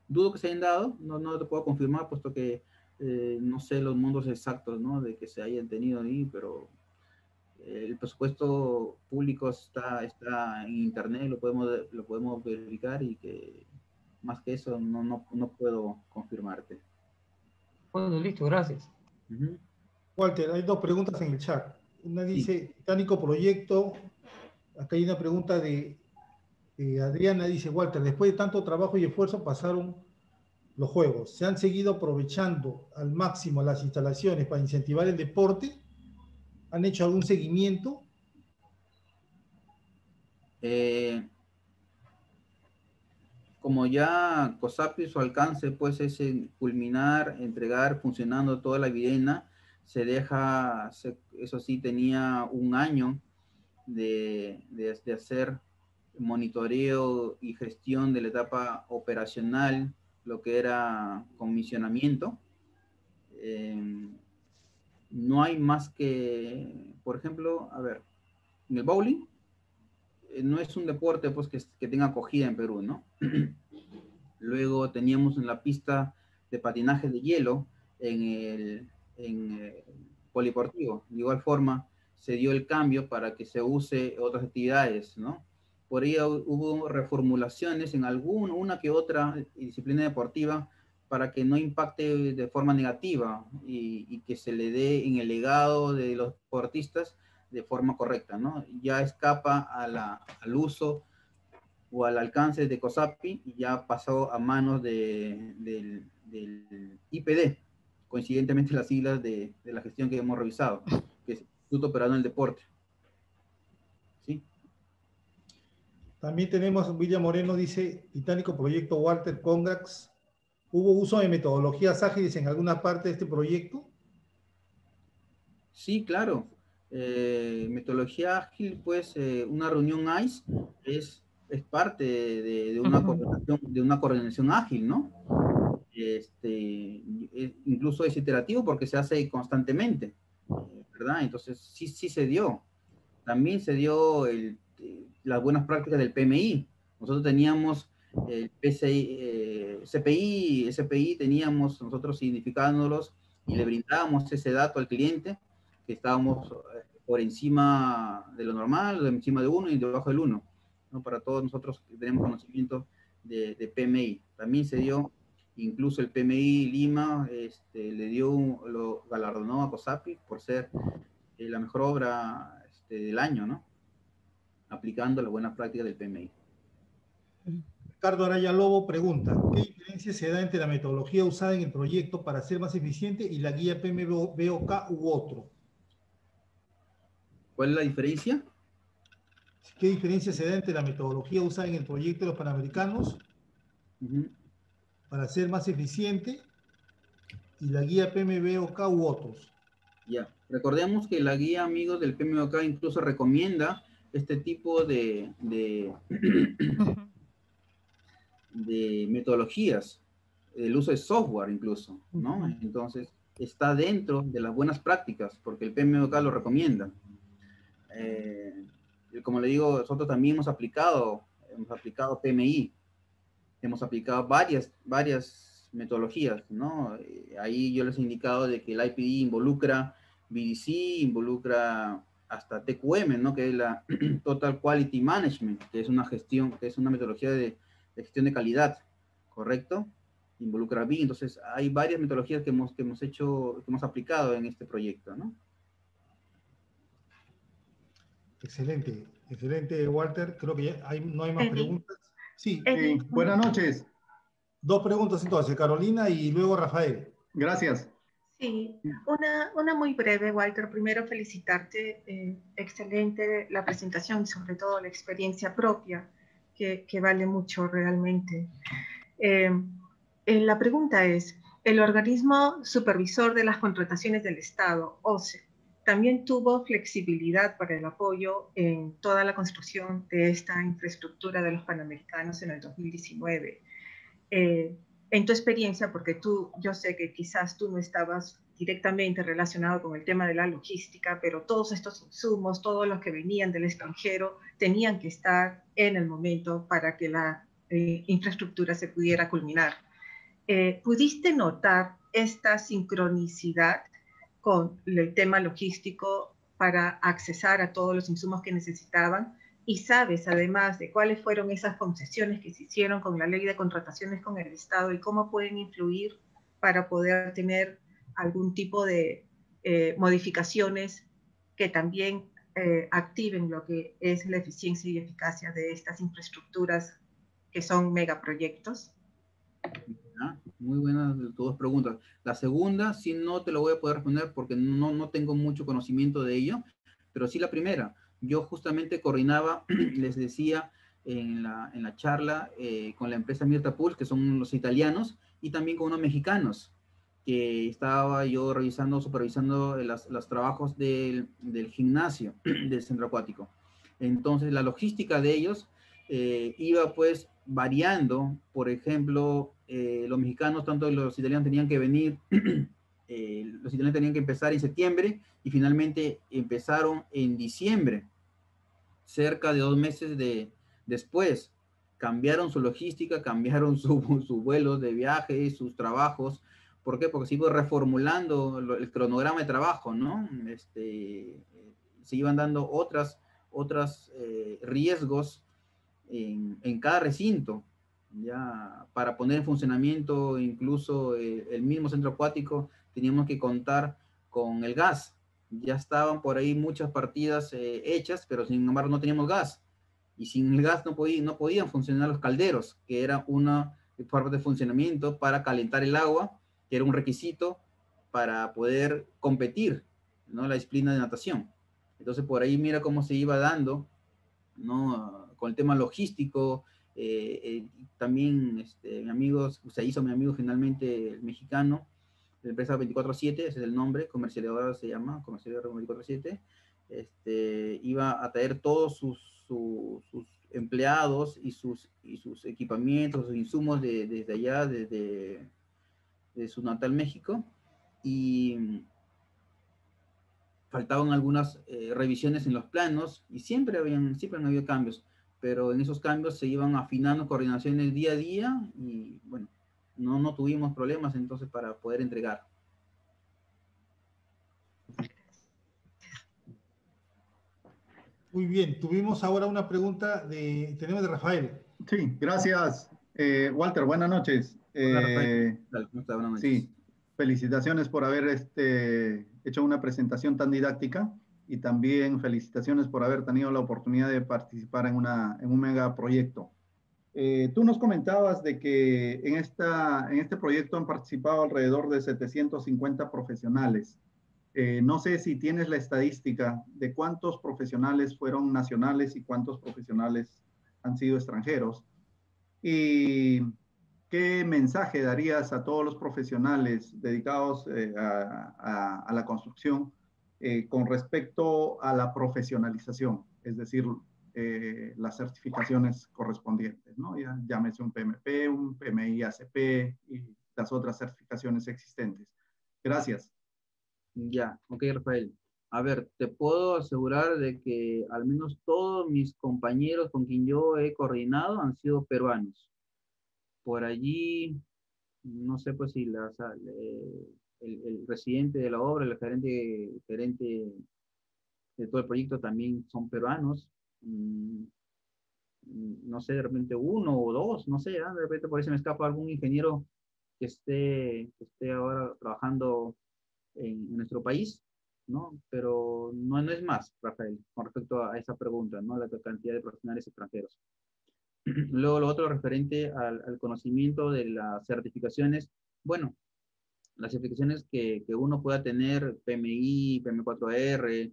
dudo que se hayan dado, no te puedo confirmar, puesto que no sé los montos exactos, ¿no? De que se hayan tenido ahí, pero el presupuesto público está en internet, lo podemos verificar, y que más que eso no puedo confirmarte. Bueno, listo, gracias. Walter, hay dos preguntas en el chat. Una dice, Titánico proyecto. Acá hay una pregunta de Adriana dice, Walter, después de tanto trabajo y esfuerzo pasaron los juegos. ¿Se han seguido aprovechando al máximo las instalaciones para incentivar el deporte? ¿Han hecho algún seguimiento? Como ya COSAPI, su alcance pues es culminar, entregar, funcionando toda la videna, se deja, eso sí, tenía un año de hacer monitoreo y gestión de la etapa operacional, lo que era comisionamiento. No hay más que, por ejemplo, a ver, en el bowling, no es un deporte pues que tenga acogida en Perú, ¿no? Luego teníamos en la pista de patinaje de hielo en el polideportivo. De igual forma, se dio el cambio para que se use otras actividades, ¿no? Por ello hubo reformulaciones en una que otra disciplina deportiva para que no impacte de forma negativa y que se le dé en el legado de los deportistas de forma correcta, ¿no? Ya escapa al uso o al alcance de COSAPI y ya pasó a manos del IPD, coincidentemente las siglas de la gestión que hemos revisado, que es Instituto Operador del Deporte. ¿Sí? También tenemos, William Moreno dice, titánico proyecto Walter Congax. ¿Hubo uso de metodologías ágiles en alguna parte de este proyecto? Sí, claro. Metodología ágil, pues una reunión ICE es parte de una coordinación ágil, ¿no? Incluso es iterativo porque se hace constantemente, ¿verdad? Entonces sí se dio. También se dio las buenas prácticas del PMI. Nosotros teníamos el SPI teníamos nosotros identificándolos y le brindábamos ese dato al cliente que estábamos por encima de lo normal, encima de 1 y debajo del 1, ¿no? Para todos nosotros que tenemos conocimiento de PMI. También se dio, incluso el PMI Lima lo galardonó a COSAPI por ser la mejor obra del año, ¿no? Aplicando la buena práctica del PMI. Ricardo Araya Lobo pregunta, ¿qué diferencia se da entre la metodología usada en el proyecto para ser más eficiente y la guía PMBOK u otro? ¿Cuál es la diferencia? ¿Qué diferencia se da entre la metodología usada en el proyecto de los Panamericanos para ser más eficiente y la guía PMBOK u otros? Ya, recordemos que la guía, amigos, del PMBOK incluso recomienda este tipo de metodologías, el uso de software incluso, ¿no? Entonces, está dentro de las buenas prácticas, porque el PMBOK lo recomienda. Como le digo, nosotros también hemos aplicado PMI, hemos aplicado varias metodologías, ¿no? Ahí yo les he indicado de que el IPD involucra BDC, involucra hasta TQM, ¿no? Que es la Total Quality Management, que es una metodología de gestión de calidad, ¿correcto? Involucra BI, entonces hay varias metodologías que hemos aplicado en este proyecto, ¿no? Excelente, excelente, Walter. Creo que no hay más preguntas. Sí. Buenas noches. Dos preguntas entonces, Carolina y luego Rafael. Gracias. Sí, una muy breve, Walter. Primero felicitarte, excelente la presentación y sobre todo la experiencia propia, que vale mucho realmente. La pregunta es, el organismo supervisor de las contrataciones del Estado, OCE, también tuvo flexibilidad para el apoyo en toda la construcción de esta infraestructura de los Panamericanos en el 2019. En tu experiencia, porque yo sé que quizás tú no estabas directamente relacionado con el tema de la logística, pero todos estos insumos, todos los que venían del extranjero, tenían que estar en el momento para que la infraestructura se pudiera culminar. ¿Pudiste notar esta sincronicidad con el tema logístico para accesar a todos los insumos que necesitaban? Y sabes, además, de cuáles fueron esas concesiones que se hicieron con la ley de contrataciones con el Estado y cómo pueden influir para poder tener algún tipo de modificaciones que también activen lo que es la eficiencia y eficacia de estas infraestructuras que son megaproyectos? Muy buenas tus dos preguntas. La segunda, sí, no te lo voy a poder responder porque no tengo mucho conocimiento de ello, pero sí la primera. Yo justamente coordinaba, les decía en la charla, con la empresa Mirta Pools, que son los italianos, y también con unos mexicanos, que estaba yo supervisando los trabajos del gimnasio del centro acuático. Entonces, la logística de ellos iba pues variando. Por ejemplo, los mexicanos, tanto los italianos, tenían que venir, los italianos tenían que empezar en septiembre y finalmente empezaron en diciembre, cerca de 2 meses después. Cambiaron su logística, cambiaron sus vuelos de viaje, sus trabajos. ¿Por qué? Porque se iba reformulando el cronograma de trabajo, ¿no? Se iban dando otras riesgos en cada recinto, ya para poner en funcionamiento incluso el mismo centro acuático. Teníamos que contar con el gas. Ya estaban por ahí muchas partidas hechas, pero sin embargo no teníamos gas. Y sin el gas no podían funcionar los calderos, que era una forma de funcionamiento para calentar el agua, que era un requisito para poder competir, ¿no? La disciplina de natación. Entonces por ahí mira cómo se iba dando, ¿no? Con el tema logístico. También se hizo mi amigo finalmente el mexicano, la empresa 24/7, ese es el nombre, comercializadora se llama, comercializadora 24/7, iba a traer todos sus empleados y sus equipamientos, sus insumos desde allá, de su natal México, y faltaban algunas revisiones en los planos, y siempre han habido cambios, pero en esos cambios se iban afinando coordinaciones día a día, y bueno, no tuvimos problemas entonces para poder entregar. Muy bien, tuvimos ahora una pregunta tenemos de Rafael. Sí, gracias, Walter, buenas noches. Hola, Rafael. ¿Cómo estás? Buenas noches. Sí, felicitaciones por haber hecho una presentación tan didáctica, y también felicitaciones por haber tenido la oportunidad de participar en un megaproyecto. Tú nos comentabas de que en este proyecto han participado alrededor de 750 profesionales. No sé si tienes la estadística de cuántos profesionales fueron nacionales y cuántos profesionales han sido extranjeros. ¿Y qué mensaje darías a todos los profesionales dedicados a la construcción con respecto a la profesionalización? Es decir, las certificaciones correspondientes, ¿no? Ya, llámese un PMP, un PMI ACP y las otras certificaciones existentes. Gracias. Ya, ok, Rafael. A ver, te puedo asegurar de que al menos todos mis compañeros con quien yo he coordinado han sido peruanos. Por allí, no sé pues si el residente de la obra, el gerente de todo el proyecto también son peruanos. No sé, de repente uno o dos, no sé, de repente por ahí se me escapa algún ingeniero que esté ahora trabajando en nuestro país, ¿no? Pero no es más, Rafael, con respecto a esa pregunta, ¿no? La cantidad de profesionales extranjeros. Luego, lo otro referente al conocimiento de las certificaciones. Bueno, las certificaciones que uno pueda tener, PMI, PM4R,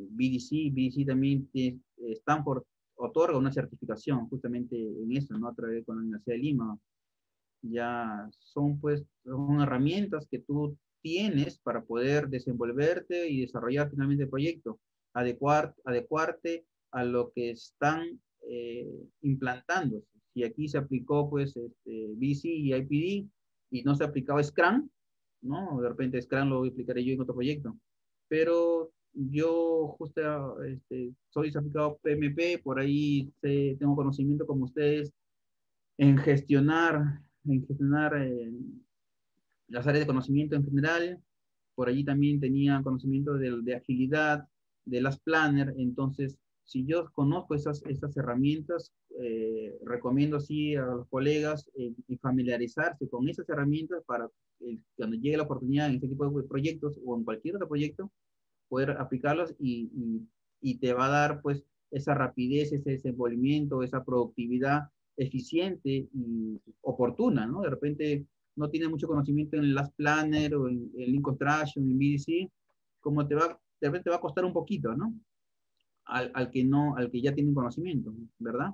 BDC también, Stanford otorga una certificación justamente en eso, ¿no? A través con la Universidad de Lima. Ya son herramientas que tú tienes para poder desenvolverte y desarrollar finalmente el proyecto, adecuarte a lo que están implantando. Si aquí se aplicó pues BC y IPD y no se aplicaba Scrum, ¿no? De repente Scrum lo aplicaré yo en otro proyecto, pero yo justo soy aplicado PMP, por ahí tengo conocimiento como ustedes en gestionar las áreas de conocimiento en general. Por allí también tenía conocimiento de agilidad, de las planner. Entonces, si yo conozco esas herramientas, recomiendo sí a los colegas y familiarizarse con esas herramientas para cuando llegue la oportunidad en este tipo de proyectos o en cualquier otro proyecto, poder aplicarlos y te va a dar pues esa rapidez, ese desenvolvimiento, esa productividad eficiente y oportuna, ¿no? De repente no tienes mucho conocimiento en Last Planner o en Lincoln Construction, en BDC, como de repente te va a costar un poquito, ¿no? Al que ya tiene conocimiento, ¿verdad?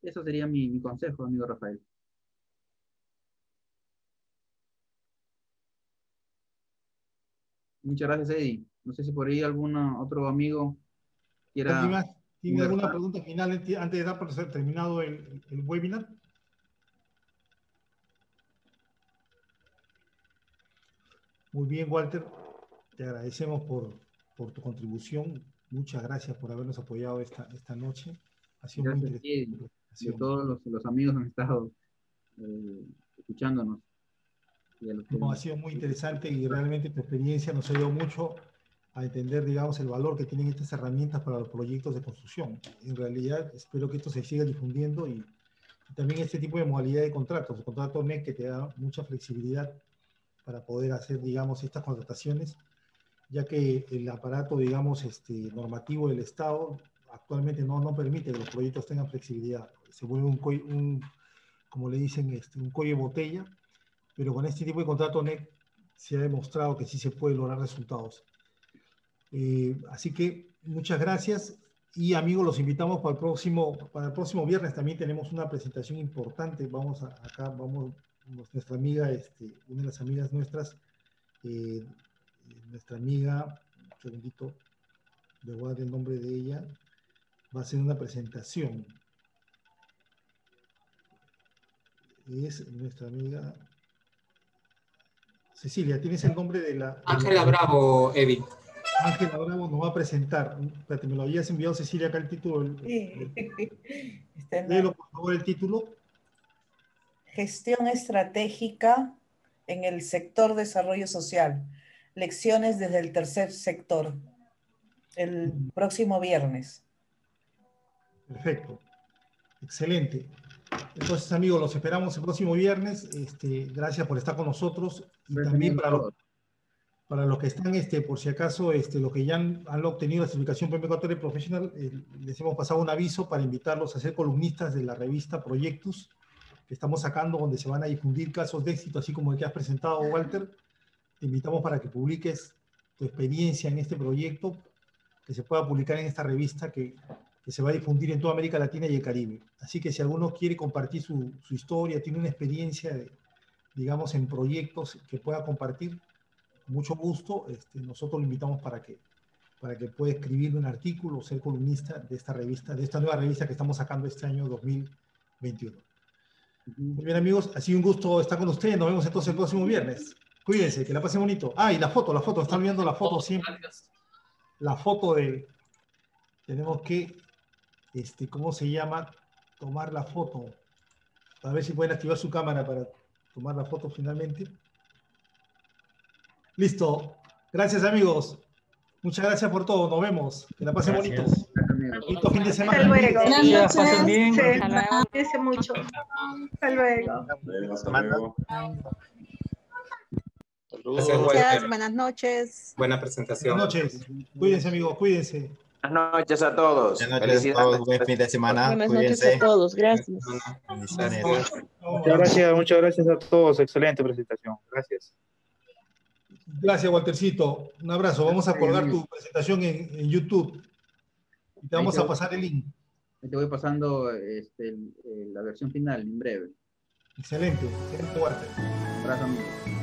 Eso sería mi consejo, amigo Rafael. Muchas gracias, Eddie. No sé si por ahí algún otro amigo quiera... ¿Tiene alguna pregunta final antes de dar por terminado el webinar? Muy bien, Walter. Te agradecemos por tu contribución. Muchas gracias por habernos apoyado esta noche. Ha sido Gracias muy interesante. de todos los amigos que han estado escuchándonos. No, ha sido muy interesante y realmente tu experiencia nos ayudó mucho a entender, digamos, el valor que tienen estas herramientas para los proyectos de construcción. En realidad, espero que esto se siga difundiendo y también este tipo de modalidad de contratos, el contrato NEC, que te da mucha flexibilidad para poder hacer, digamos, estas contrataciones, ya que el aparato, digamos, normativo del Estado actualmente no permite que los proyectos tengan flexibilidad. Se vuelve como le dicen, un cuello de botella, pero con este tipo de contrato NEC se ha demostrado que sí se puede lograr resultados. Así que muchas gracias y amigos, los invitamos para el próximo viernes. También tenemos una presentación importante. Nuestra amiga, una de las amigas nuestras, nuestra amiga, un segundito, le voy a dar el nombre de ella, va a hacer una presentación. Es nuestra amiga Cecilia. ¿Tienes el nombre de la...? Ángela Bravo, Evi. Ángela Bravo nos va a presentar. Espérate, me lo habías enviado, Cecilia, acá el título. Léelo, por favor, el título. Gestión estratégica en el sector desarrollo social. Lecciones desde el tercer sector. El próximo viernes. Perfecto. Excelente. Entonces, amigos, los esperamos el próximo viernes. Gracias por estar con nosotros. Y también para los que están, por si acaso, los que ya han obtenido la certificación PM4 Professional, les hemos pasado un aviso para invitarlos a ser columnistas de la revista Proyectus, que estamos sacando, donde se van a difundir casos de éxito, así como el que has presentado, Walter. Te invitamos para que publiques tu experiencia en este proyecto, que se pueda publicar en esta revista que se va a difundir en toda América Latina y el Caribe. Así que si alguno quiere compartir su historia, tiene una experiencia, digamos, en proyectos que pueda compartir, con mucho gusto, nosotros lo invitamos para que pueda escribir un artículo o ser columnista de esta revista, de esta nueva revista que estamos sacando este año 2021. Muy bien, amigos, ha sido un gusto estar con ustedes. Nos vemos entonces el próximo viernes. Cuídense, que la pasen bonito. Ah, y la foto, están viendo la foto siempre. La foto de... Tenemos que, ¿cómo se llama? Tomar la foto. A ver si pueden activar su cámara para tomar la foto finalmente. Listo. Gracias, amigos. Muchas gracias por todo. Nos vemos. Que la pasen bonito. Bonito fin de semana. Hasta luego. Gracias, pasen bien. Cuídense mucho. Hasta luego. Hasta luego. Gracias, buenas noches. Buena presentación. Buenas noches. Cuídense, amigos, cuídense. Buenas noches a todos. Buenas noches a todos. Buen fin de semana. Buenas noches a todos. Gracias. Muchas gracias a todos. Excelente presentación. Gracias. Gracias, Waltercito. Un abrazo. Vamos a colgar tu presentación en YouTube. Y te vamos a pasar el link. Te voy pasando la versión final en breve. Excelente, Walter. Un abrazo, amigo.